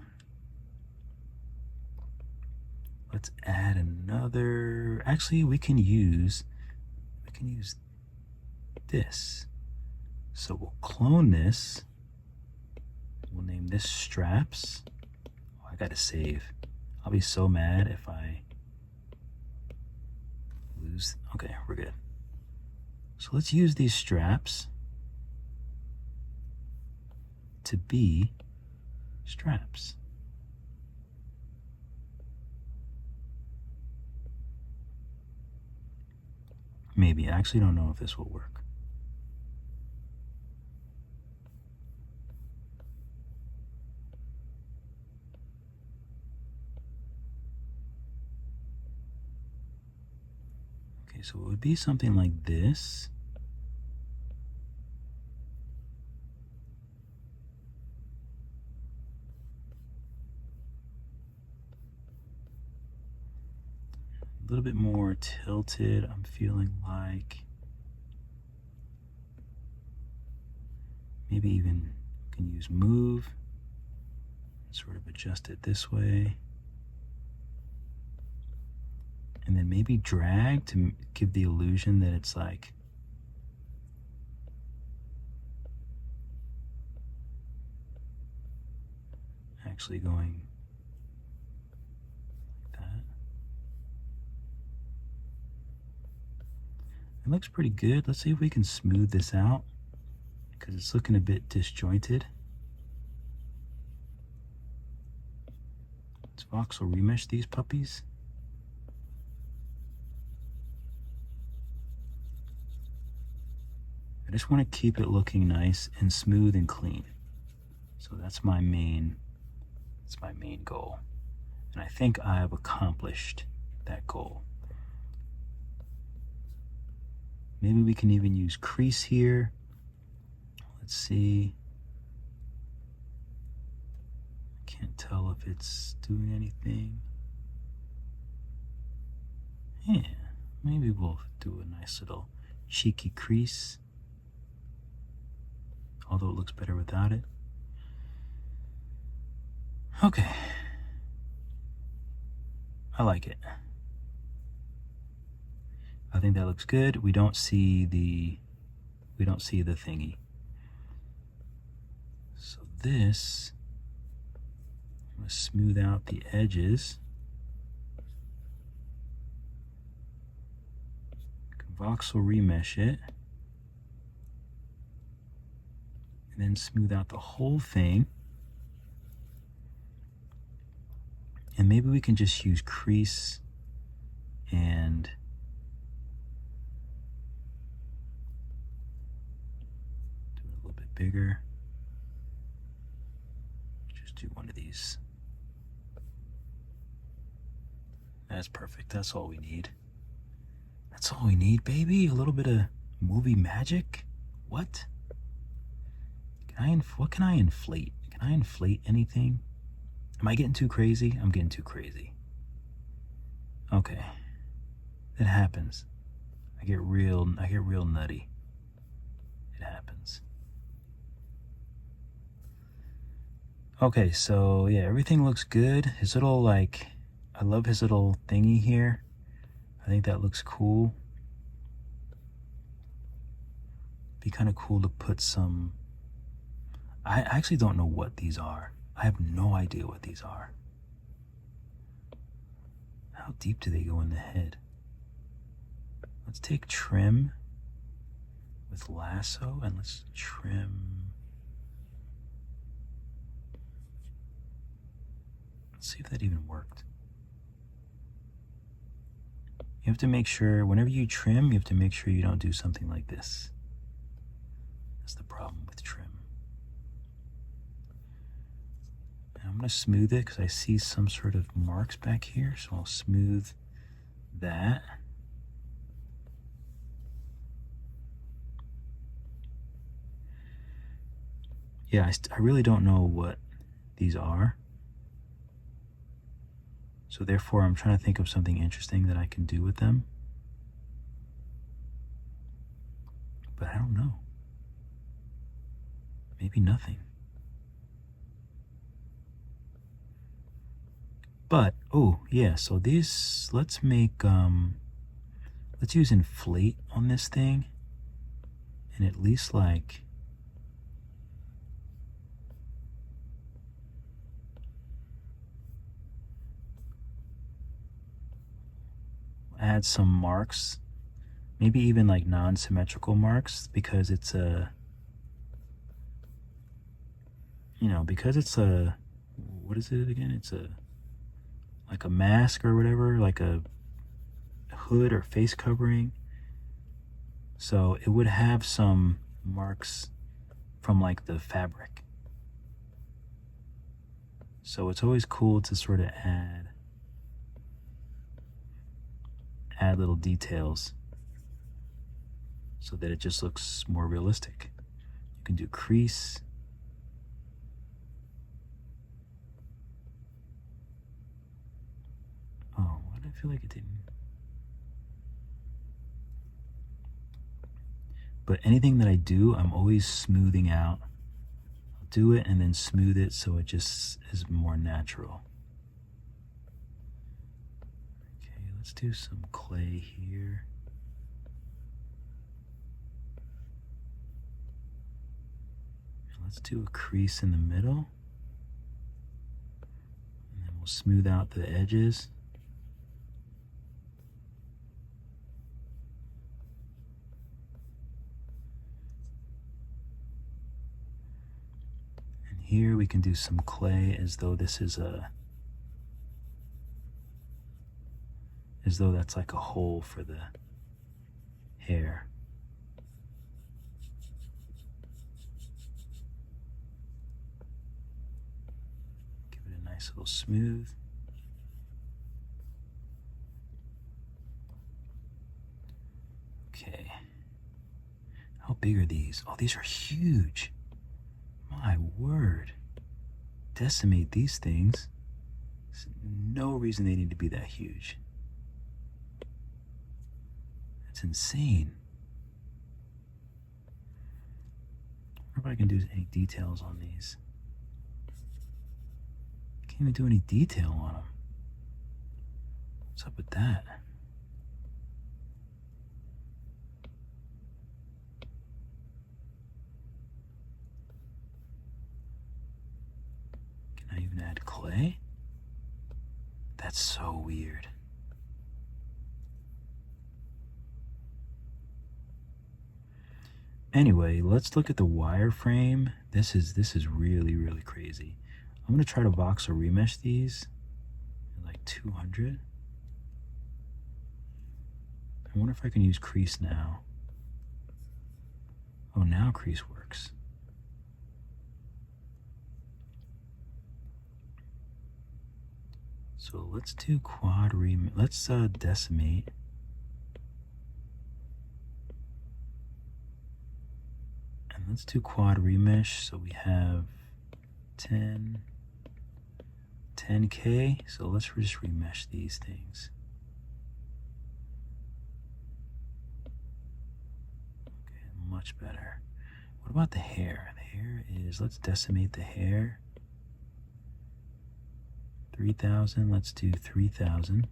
let's add another, actually we can use this. So we'll clone this. We'll name this straps. Oh, I gotta save. I'll be so mad if I lose. Okay, we're good. So let's use these straps to be straps. Maybe. I actually don't know if this will work. Okay, so it would be something like this. A little bit more tilted, I'm feeling like. Maybe even can use move, sort of adjust it this way. And then maybe drag to give the illusion that it's like actually going like that. It looks pretty good. Let's see if we can smooth this out because it's looking a bit disjointed. Let's voxel remesh these puppies. I just want to keep it looking nice and smooth and clean. So that's my main goal. And I think I have accomplished that goal. Maybe we can even use crease here. Let's see. I can't tell if it's doing anything. Yeah, maybe we'll do a nice little cheeky crease. Although it looks better without it. Okay. I like it. I think that looks good. We don't see the thingy. So this, I'm gonna smooth out the edges. Voxel remesh it. And then smooth out the whole thing. And maybe we can just use crease and do it a little bit bigger. Just do one of these. That's perfect. That's all we need. That's all we need, baby. A little bit of movie magic. What? What can I inflate? Can I inflate anything? Am I getting too crazy? I'm getting too crazy. Okay. It happens. I get real nutty. It happens. Okay, so yeah, everything looks good. His little I love his little thingy here. I think that looks cool. Be kind of cool to put some, I actually don't know what these are. I have no idea what these are. How deep do they go in the head? Let's take trim with lasso and let's trim. Let's see if that even worked. You have to make sure, whenever you trim, you have to make sure you don't do something like this. That's the problem with trim. And I'm going to smooth it because I see some sort of marks back here, so I'll smooth that. Yeah, I really don't know what these are. So therefore, I'm trying to think of something interesting that I can do with them. But I don't know. Maybe nothing. But, oh, yeah, so these, let's make, let's use inflate on this thing. And at least, like, add some marks. Maybe even, like, non-symmetrical marks, because it's a, you know, because it's a, what is it again? It's a, like a mask or whatever, like a hood or face covering. So it would have some marks from like the fabric. So it's always cool to sort of add little details so that it just looks more realistic. You can do crease. Oh, why did I feel like it didn't? But anything that I do, I'm always smoothing out. I'll do it and then smooth it so it just is more natural. Okay, let's do some clay here. And let's do a crease in the middle. And then we'll smooth out the edges. Here we can do some clay as though this is as though that's like a hole for the hair. Give it a nice little smooth. Okay. How big are these? Oh, these are huge. My word. Decimate these things. There's no reason they need to be that huge. That's insane. I wonder if I can do any details on these. I can't even do any detail on them. What's up with that? Can I even add clay? That's so weird. Anyway, let's look at the wireframe. This is really, really crazy. I'm gonna try to voxel remesh these at like 200. I wonder if I can use crease now. Oh, now crease works. So let's do quad remesh. Let's decimate. And let's do quad remesh. So we have 10K. So let's just remesh these things. Okay, much better. What about the hair? The hair is, let's decimate the hair. 3,000, let's do 3,000.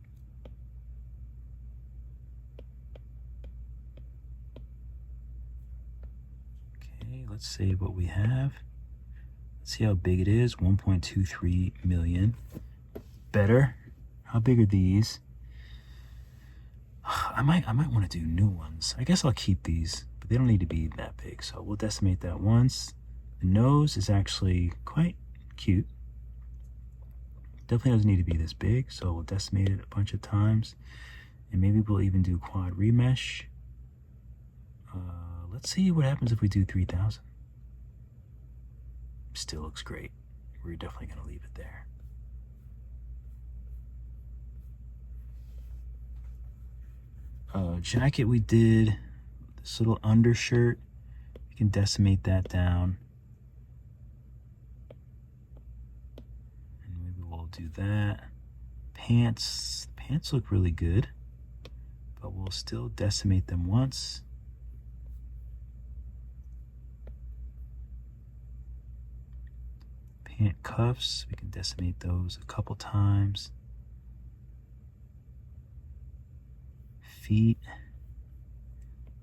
Okay, let's save what we have. Let's see how big it is, 1.23 million. Better. How big are these? I might want to do new ones. I guess I'll keep these, but they don't need to be that big. So we'll decimate that once. The nose is actually quite cute. Definitely doesn't need to be this big, so we'll decimate it a bunch of times. And maybe we'll even do quad remesh. Let's see what happens if we do 3,000. Still looks great. We're definitely going to leave it there. Jacket we did, this little undershirt, you can decimate that down. do that. Pants look really good, but we'll still decimate them once. Pant cuffs, we can decimate those a couple times. Feet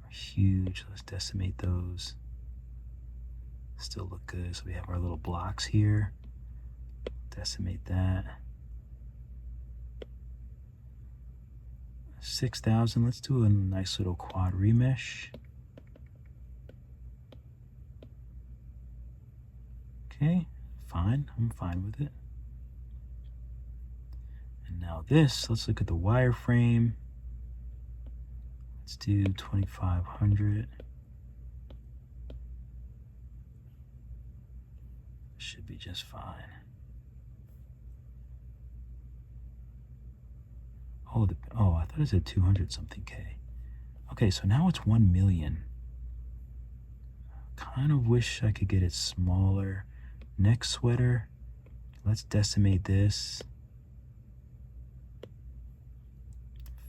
are huge, let's decimate those. Still look good, so we have our little blocks here. Decimate that. 6,000, let's do a nice little quad remesh. Okay, fine, I'm fine with it. And now this, let's look at the wireframe. Let's do 2,500. Should be just fine. Oh, I thought it said 200 something K. Okay, so now it's 1 million. Kind of wish I could get it smaller. Neck sweater, let's decimate this.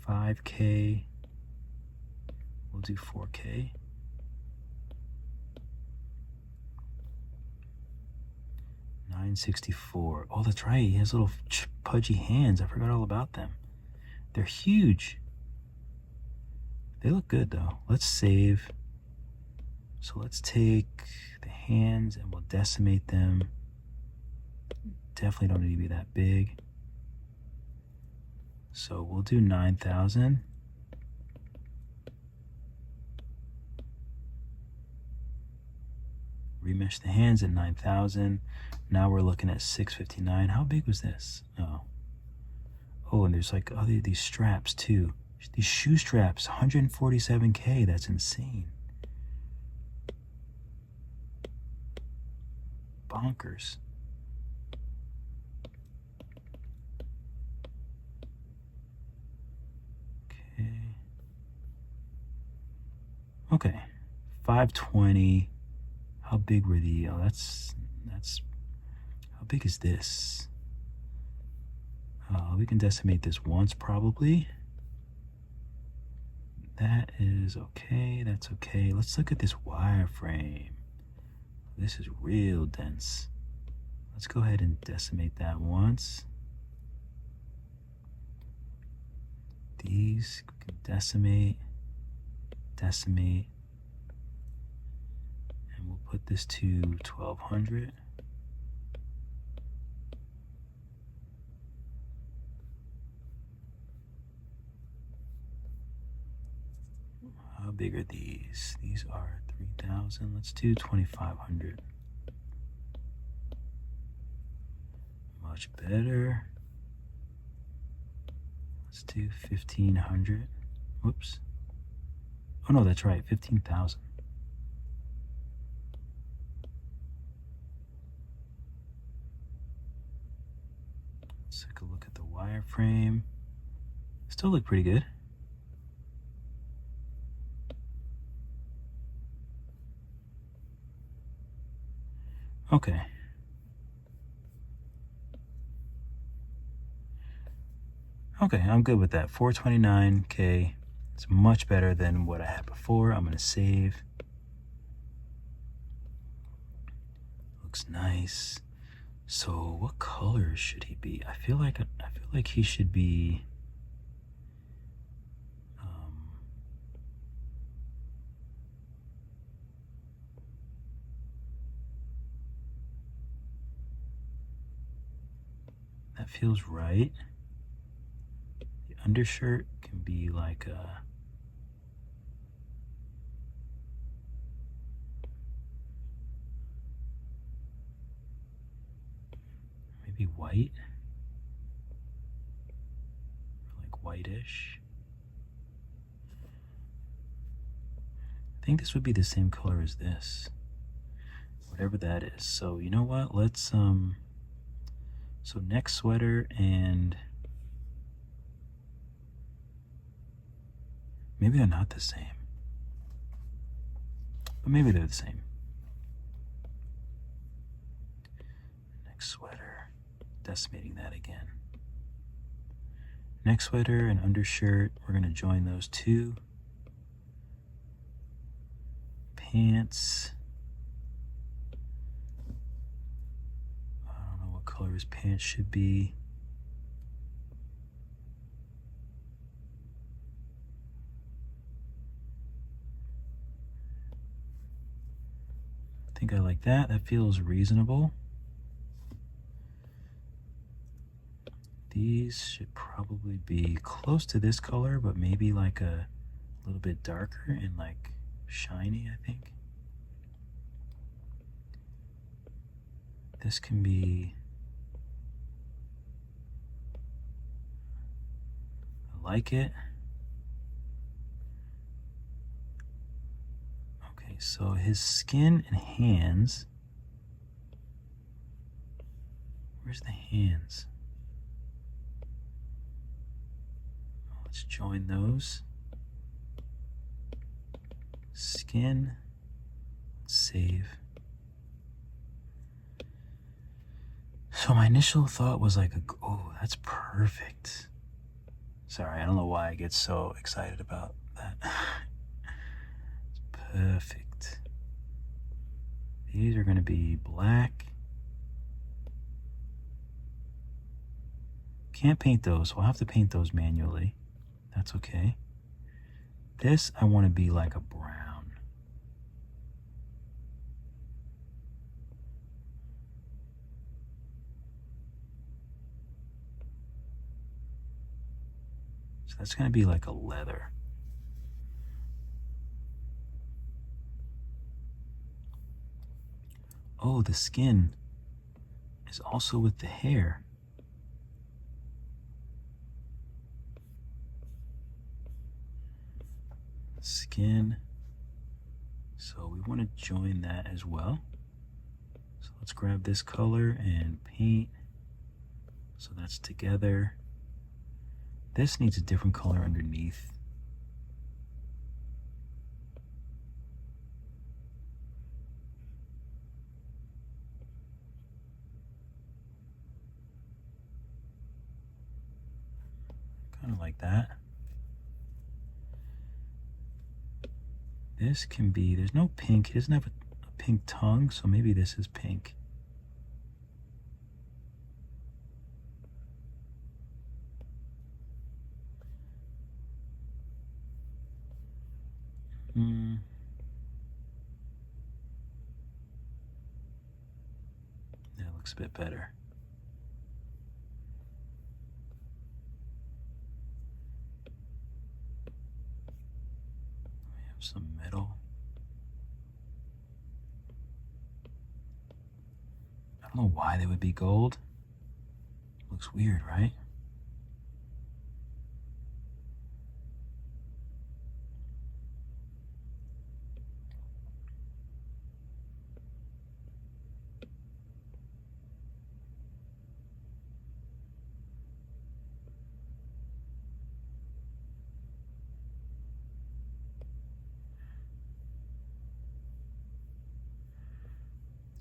5K, we'll do 4K. $964. Oh, that's right, he has little pudgy hands. I forgot all about them. They're huge. They look good though. Let's save. So let's take the hands and we'll decimate them. Definitely don't need to be that big. So we'll do 9,000. Remesh the hands at 9,000. Now we're looking at 659. How big was this? Oh, and there's like these straps too. These shoe straps, 147K. That's insane. Bonkers. Okay. 520. How big were the? Oh, that's. How big is this? We can decimate this once probably. That is okay. That's okay. Let's look at this wireframe. This is real dense. Let's go ahead and decimate that once. These we can decimate, and we'll put this to 1,200. How big are these? These are 3,000. Let's do 2,500. Much better. Let's do 1,500. Whoops. Oh no, that's right, 15,000. Let's take a look at the wireframe. Still look pretty good. Okay. Okay, I'm good with that. 429K. It's much better than what I had before. I'm gonna save. Looks nice. So what color should he be? I feel like he should be that feels right. The undershirt can be like a maybe white, or like whitish. I think this would be the same color as this, whatever that is. So you know what? Let's so neck sweater and maybe they're not the same, but maybe they're the same. Neck sweater. decimating that again. Neck sweater and undershirt, we're going to join those two. Pants. I don't know what color his pants should be. I think I like that. That feels reasonable. These should probably be close to this color, but maybe like a little bit darker and like shiny, I think. This can be, I like it. Okay, so his skin and hands, where's the hands? Let's join those. Skin, save. So my initial thought was like, oh, that's perfect. Sorry, I don't know why I get so excited about that. It's perfect. These are going to be black. Can't paint those, so I'll have to paint those manually. That's okay. This, I want to be like a brown. So that's going to be like a leather. Oh, the skin is also with the hair. Skin. So we want to join that as well. So let's grab this color and paint. So that's together. This needs a different color underneath. Kind of like that. This can be, there's no pink. He doesn't have a pink tongue, so maybe this is pink. That looks a bit better. We have some metal. I don't know why they would be gold. Looks weird, right?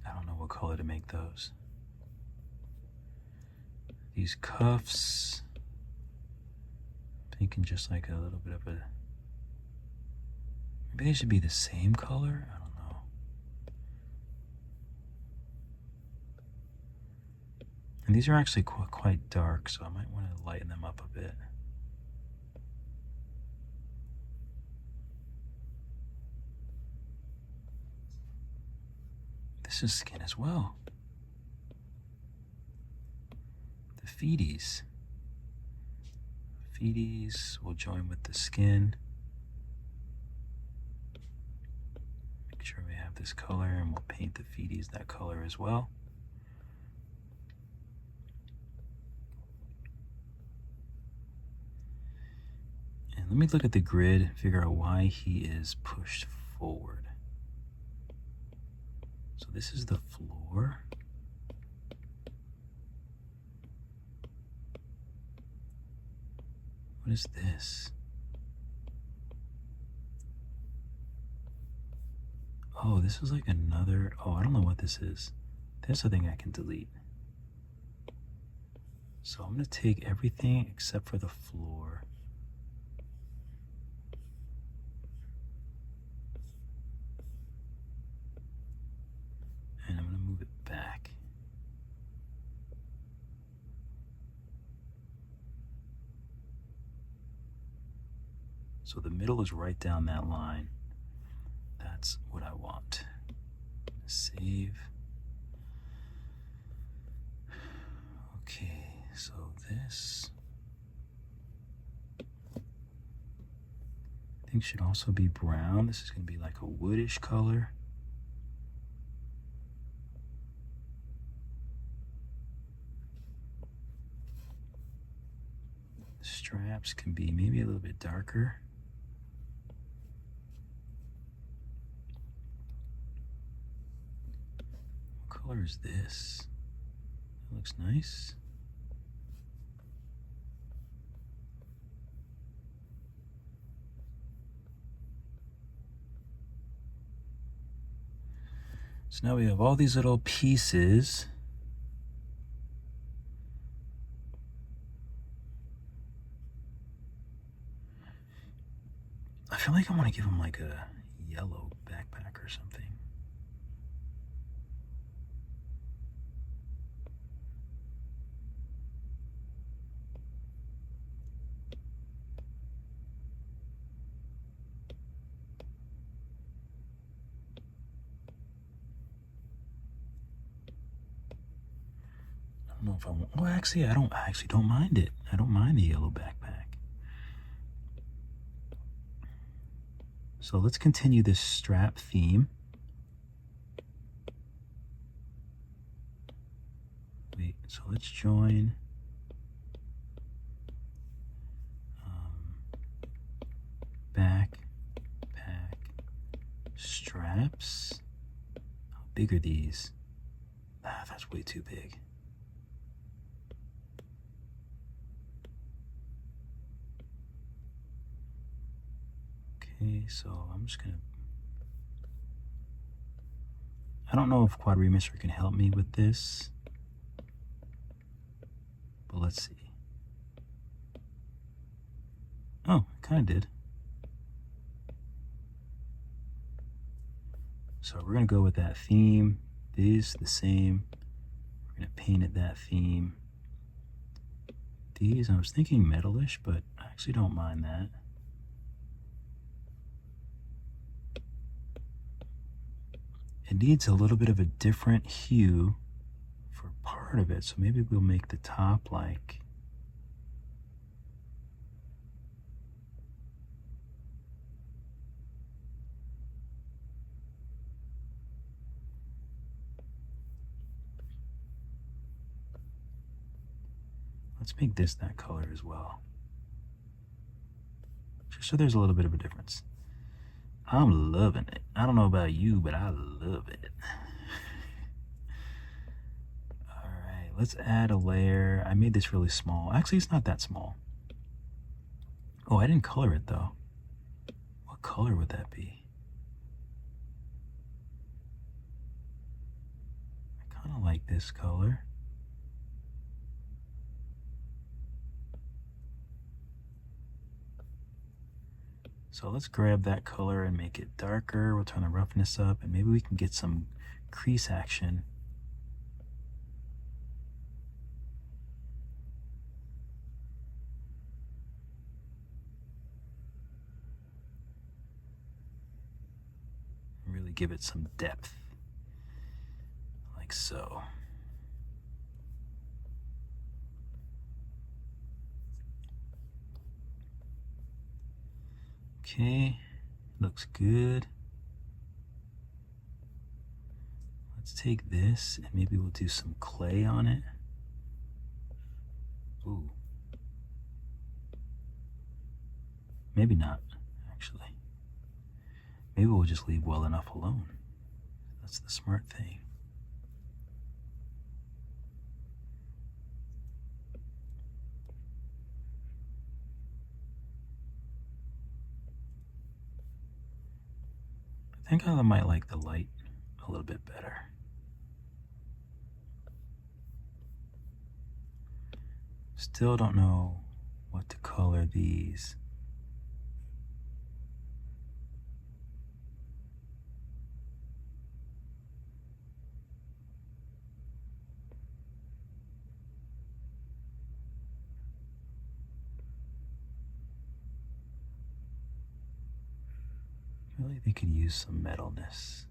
I don't know what color to make those. These cuffs, thinking just like a little bit of a, maybe they should be the same color. I don't know. And these are actually quite dark, so I might want to lighten them up a bit. This is skin as well. The feeties. Feeties will join with the skin. Make sure we have this color, and we'll paint the feeties that color as well. And let me look at the grid, figure out why he is pushed forward. So this is the floor. What is this? Oh, this is like another, oh, I don't know what this is. This I think I can delete. So I'm going to take everything except for the floor. And I'm going to move it back. So the middle is right down that line. That's what I want. Save. Okay, so this I think should also be brown. This is going to be like a woodish color. The straps can be maybe a little bit darker. What color is this? That looks nice. So now we have all these little pieces. I feel like I want to give them like a yellow backpack or something. I don't know if I want, well, actually, I actually don't mind it. I don't mind the yellow backpack. So let's continue this strap theme. Wait, so let's join backpack straps. How big are these? Ah, that's way too big. Okay, so I'm just gonna, I don't know if Quad Remaster can help me with this, but let's see. Oh, it kind of did. So we're gonna go with that theme. These the same. We're gonna paint it that theme. These, I was thinking metalish, but I actually don't mind that. It needs a little bit of a different hue for part of it, so maybe we'll make the top like, let's make this that color as well. Just so there's a little bit of a difference. I'm loving it. I don't know about you, but I love it. All right, let's add a layer. I made this really small. Actually, it's not that small. Oh, I didn't color it though. What color would that be? I kind of like this color. So let's grab that color and make it darker. We'll turn the roughness up and maybe we can get some crease action. Really give it some depth, like so. Okay, looks good. Let's take this and maybe we'll do some clay on it. Ooh. Maybe not, actually. Maybe we'll just leave well enough alone. That's the smart thing. I think I might like the light a little bit better. still don't know what to color these. I feel like they could use some metalness.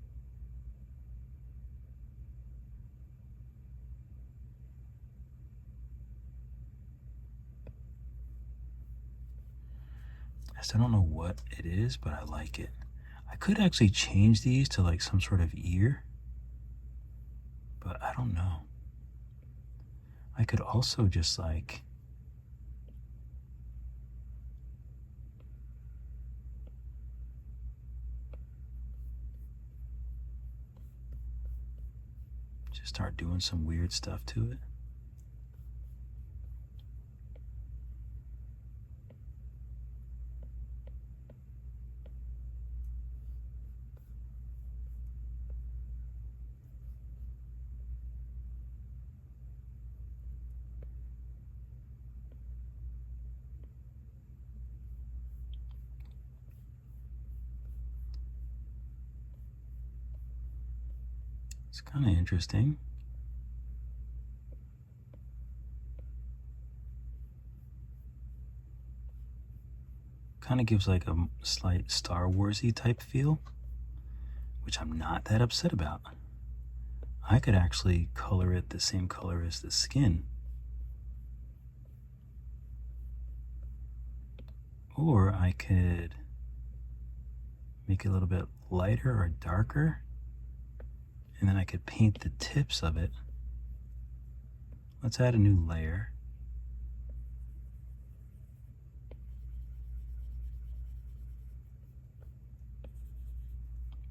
I still don't know what it is, but I like it. I could actually change these to like some sort of ear, but I don't know. I could also just like just start doing some weird stuff to it. It's kind of interesting. Kind of gives like a slight Star Wars-y type feel, which I'm not that upset about. I could actually color it the same color as the skin. Or I could make it a little bit lighter or darker, and then I could paint the tips of it. Let's add a new layer.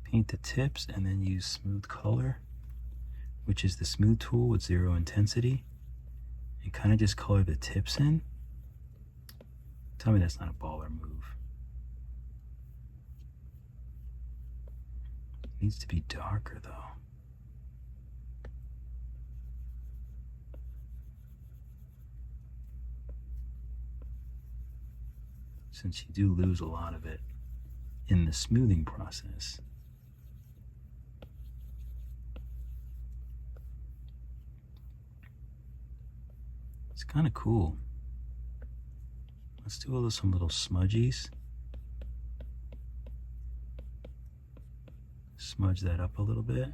Paint the tips and then use smooth color, which is the smooth tool with 0 intensity, and kind of just color the tips in. Tell me that's not a baller move. It needs to be darker though. Since you do lose a lot of it in the smoothing process. It's kind of cool. Let's do some little smudgies. Smudge that up a little bit.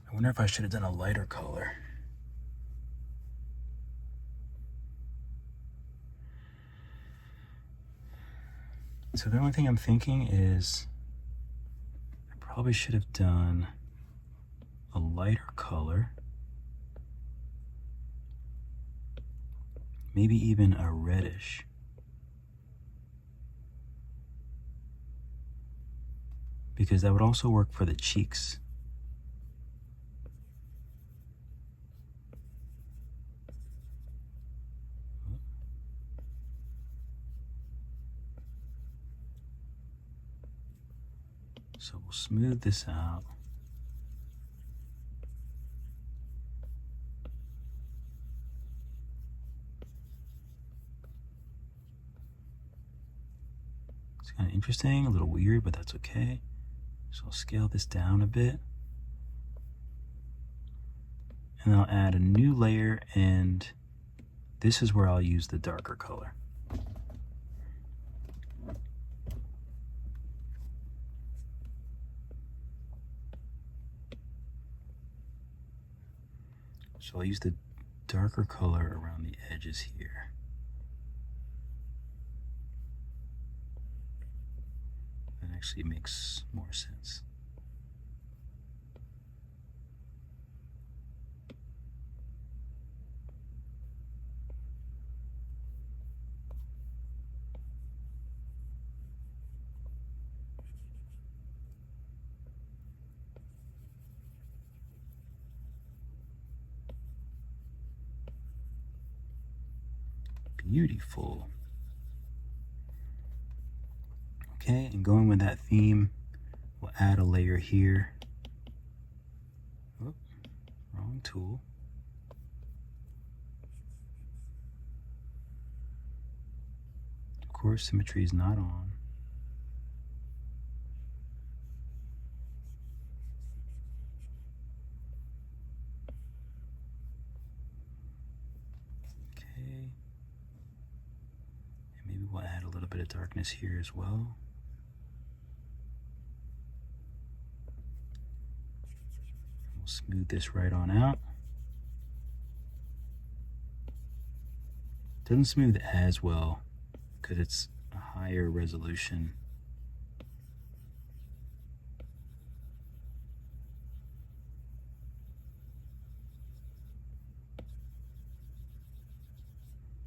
I wonder if I should have done a lighter color. So the only thing I'm thinking is I probably should have done a lighter color. Maybe even a reddish. Because that would also work for the cheeks. So we'll smooth this out. It's kind of interesting, a little weird, but that's okay. So I'll scale this down a bit. And then I'll add a new layer, and this is where I'll use the darker color. So I'll use the darker color around the edges here. That actually makes more sense. Beautiful. Okay, and going with that theme, we'll add a layer here. Oh, wrong tool. Of course, symmetry is not on. Okay. And maybe we'll add a little bit of darkness here as well. We'll smooth this right on out. Doesn't smooth as well because it's a higher resolution.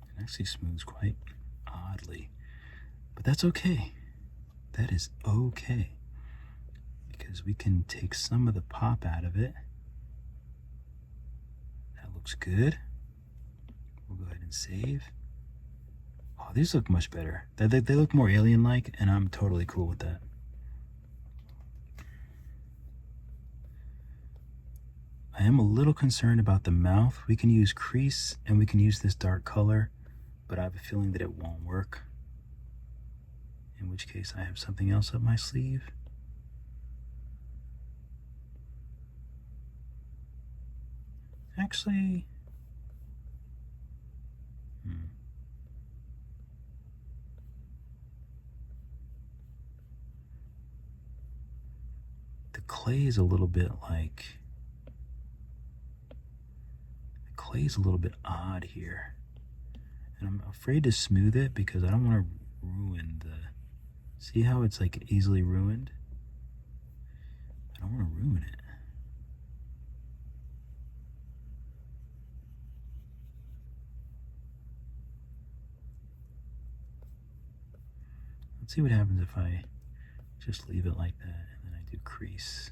It actually smooths quite oddly, but that's okay. That is okay, because we can take some of the pop out of it. That looks good. We'll go ahead and save. Oh, these look much better. They look more alien-like, and I'm totally cool with that. I am a little concerned about the mouth. We can use crease, and we can use this dark color, but I have a feeling that it won't work. In which case, I have something else up my sleeve. Actually, the clay is a little bit like, the clay is a little bit odd here. And I'm afraid to smooth it because I don't want to ruin the, see how it's like easily ruined? I don't want to ruin it. Let's see what happens if I just leave it like that and then I do crease.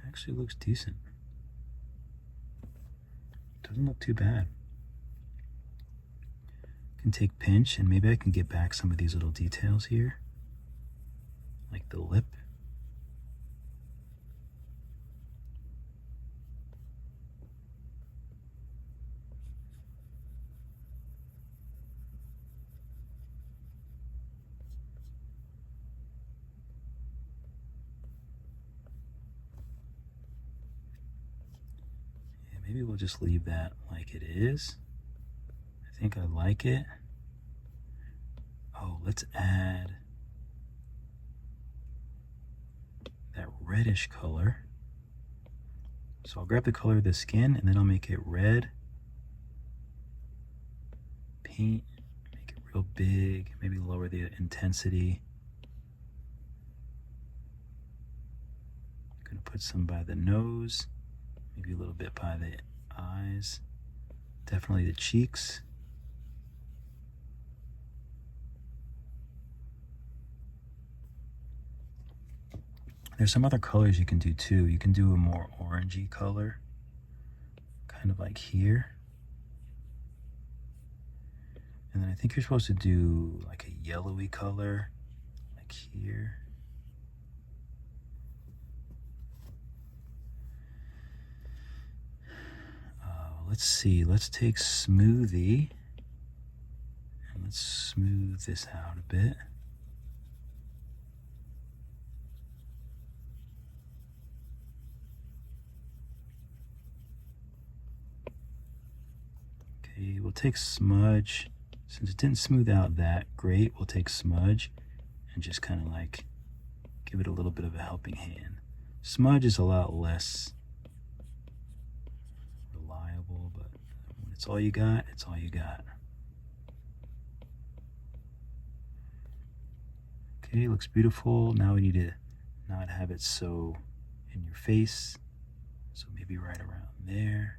Actually looks decent. Doesn't look too bad. Can take pinch and maybe I can get back some of these little details here, like the lip. Yeah, maybe we'll just leave that like it is. I think I like it. Oh, let's add that reddish color. So I'll grab the color of the skin and then I'll make it red. Paint, make it real big, maybe lower the intensity. I'm gonna put some by the nose, maybe a little bit by the eyes, definitely the cheeks. There's some other colors you can do too. You can do a more orangey color, kind of like here. And then I think you're supposed to do like a yellowy color, like here. Let's see, let's take Smoothie and let's smooth this out a bit. Okay, we'll take Smudge. Since it didn't smooth out that great, we'll take Smudge and just kind of like give it a little bit of a helping hand. Smudge is a lot less reliable, but when it's all you got, it's all you got. Okay, looks beautiful. Now we need to not have it so in your face. So maybe right around there.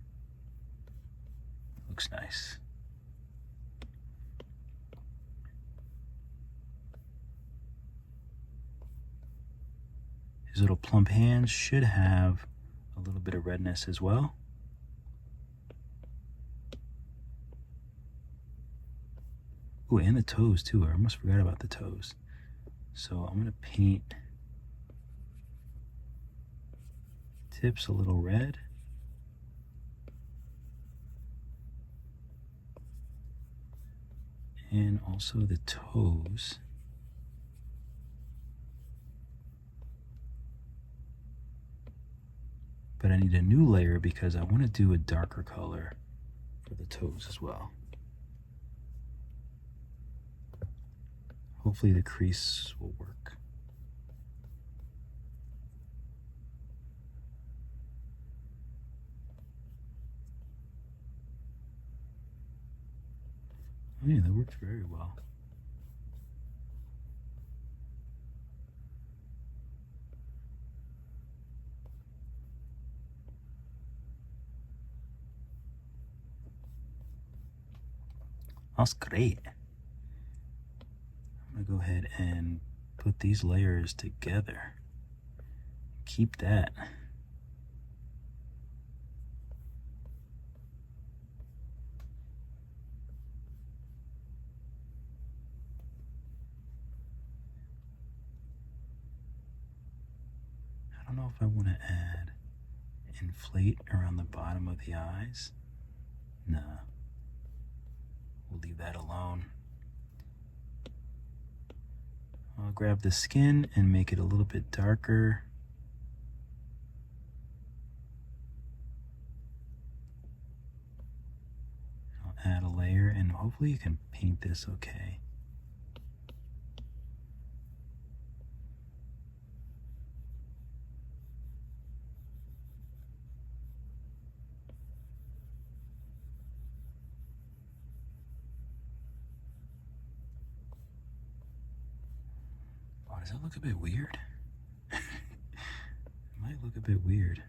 Looks nice. His little plump hands should have a little bit of redness as well. Ooh, and the toes too. I almost forgot about the toes. So I'm gonna paint tips a little red. And also the toes. But I need a new layer because I want to do a darker color for the toes as well. Hopefully the crease will work. Oh yeah, that worked very well. That's great. I'm gonna go ahead and put these layers together. Keep that. I don't know if I want to add inflate around the bottom of the eyes. Nah, we'll leave that alone. I'll grab the skin and make it a little bit darker. I'll add a layer and hopefully you can paint this okay. Does that look a bit weird? It might look a bit weird.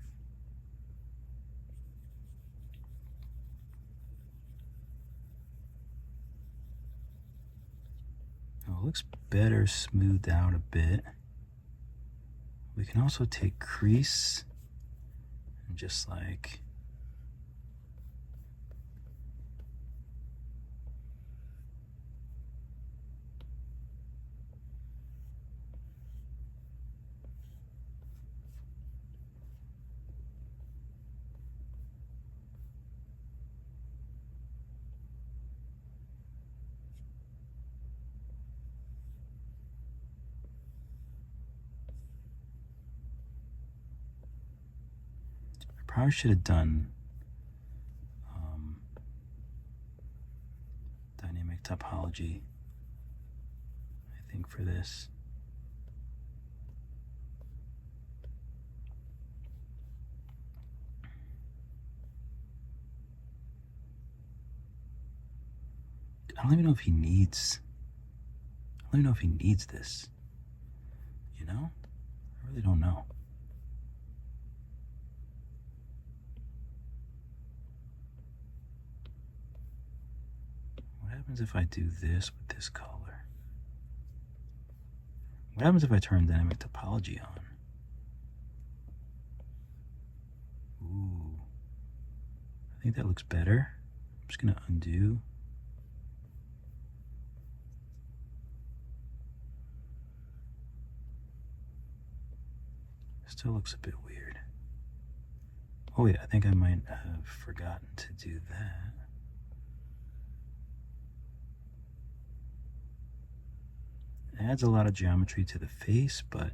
Oh, it looks better smoothed out a bit. We can also take crease and just like probably should have done dynamic topology, I think, for this. I don't even know if he needs, this, you know? I really don't know. What happens if I do this with this color? What happens if I turn dynamic topology on? Ooh, I think that looks better. I'm just gonna undo. Still looks a bit weird. Oh yeah, I think I might have forgotten to do that. It adds a lot of geometry to the face, but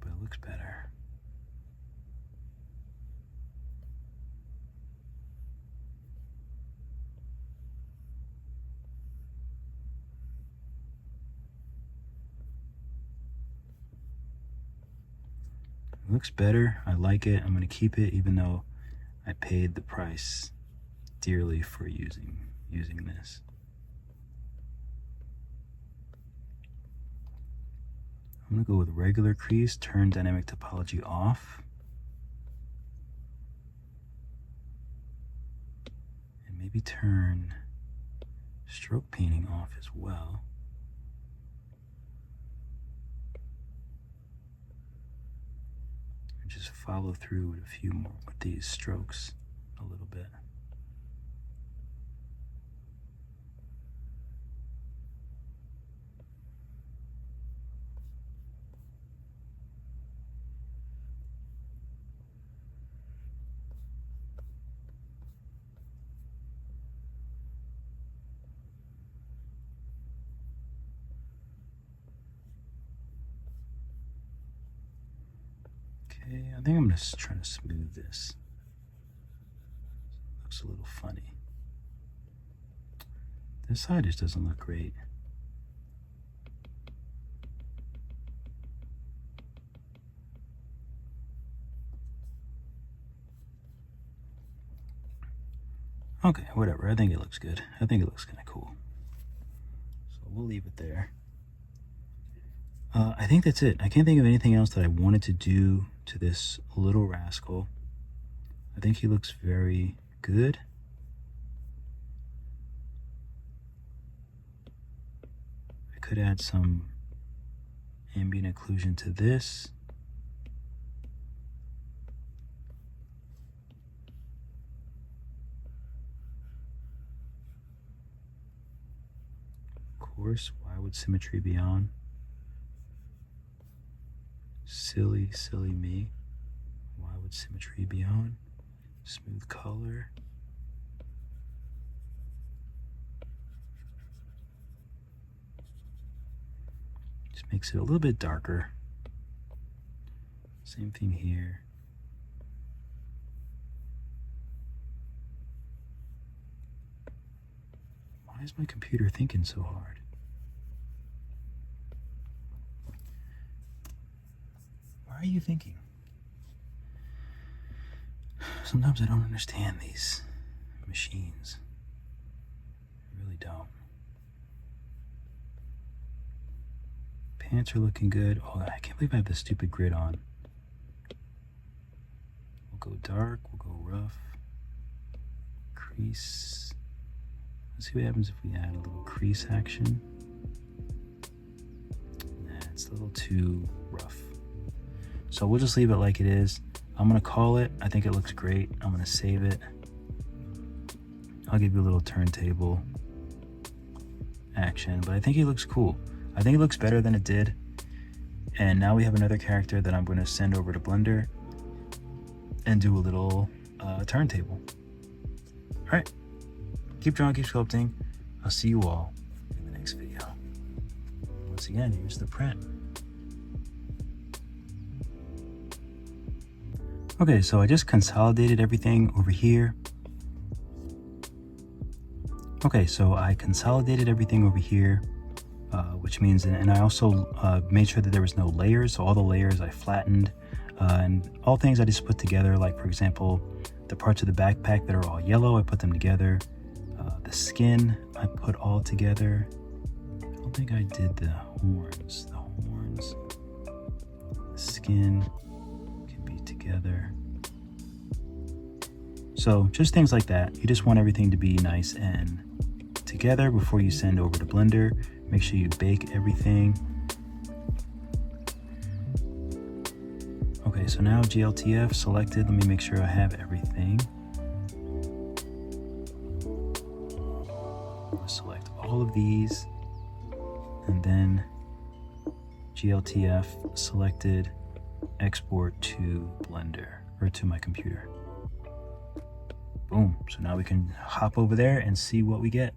it looks better. It looks better. I like it. I'm going to keep it, even though I paid the price dearly for using this. I'm going to go with regular crease, turn dynamic topology off, and maybe turn stroke painting off as well. And just follow through with a few more with these strokes a little bit. Okay, I think I'm going to try to smooth this. Looks a little funny. This side just doesn't look great. Okay, whatever. I think it looks good. I think it looks kind of cool. So we'll leave it there. I think that's it. I can't think of anything else that I wanted to do to this little rascal. I think he looks very good. I could add some ambient occlusion to this. Of course, why would symmetry be on? Silly, silly me. Why would symmetry be on? Smooth color. Just makes it a little bit darker. Same thing here. Why is my computer thinking so hard? Why are you thinking? Sometimes I don't understand these machines. I really don't. Pants are looking good. Oh, I can't believe I have this stupid grid on. We'll go dark, we'll go rough. Crease. Let's see what happens if we add a little crease action. Nah, it's a little too rough. So we'll just leave it like it is. I'm gonna call it. I think it looks great. I'm gonna save it. I'll give you a little turntable action, but I think he looks cool. I think it looks better than it did. And now we have another character that I'm gonna send over to Blender and do a little turntable. All right, keep drawing, keep sculpting. I'll see you all in the next video. Once again, here's the print. Okay, so I just consolidated everything over here. Okay, so I consolidated everything over here, which means, and I also made sure that there was no layers. So all the layers I flattened, and all things I just put together, like for example, the parts of the backpack that are all yellow, I put them together. The skin, I put all together. I don't think I did the horns. The skin can be together. So just things like that. You just want everything to be nice and together before you send over to Blender. Make sure you bake everything. Okay, so now GLTF selected. Let me make sure I have everything. I'll select all of these, and then GLTF selected, export to Blender, or to my computer. Boom. So now we can hop over there and see what we get.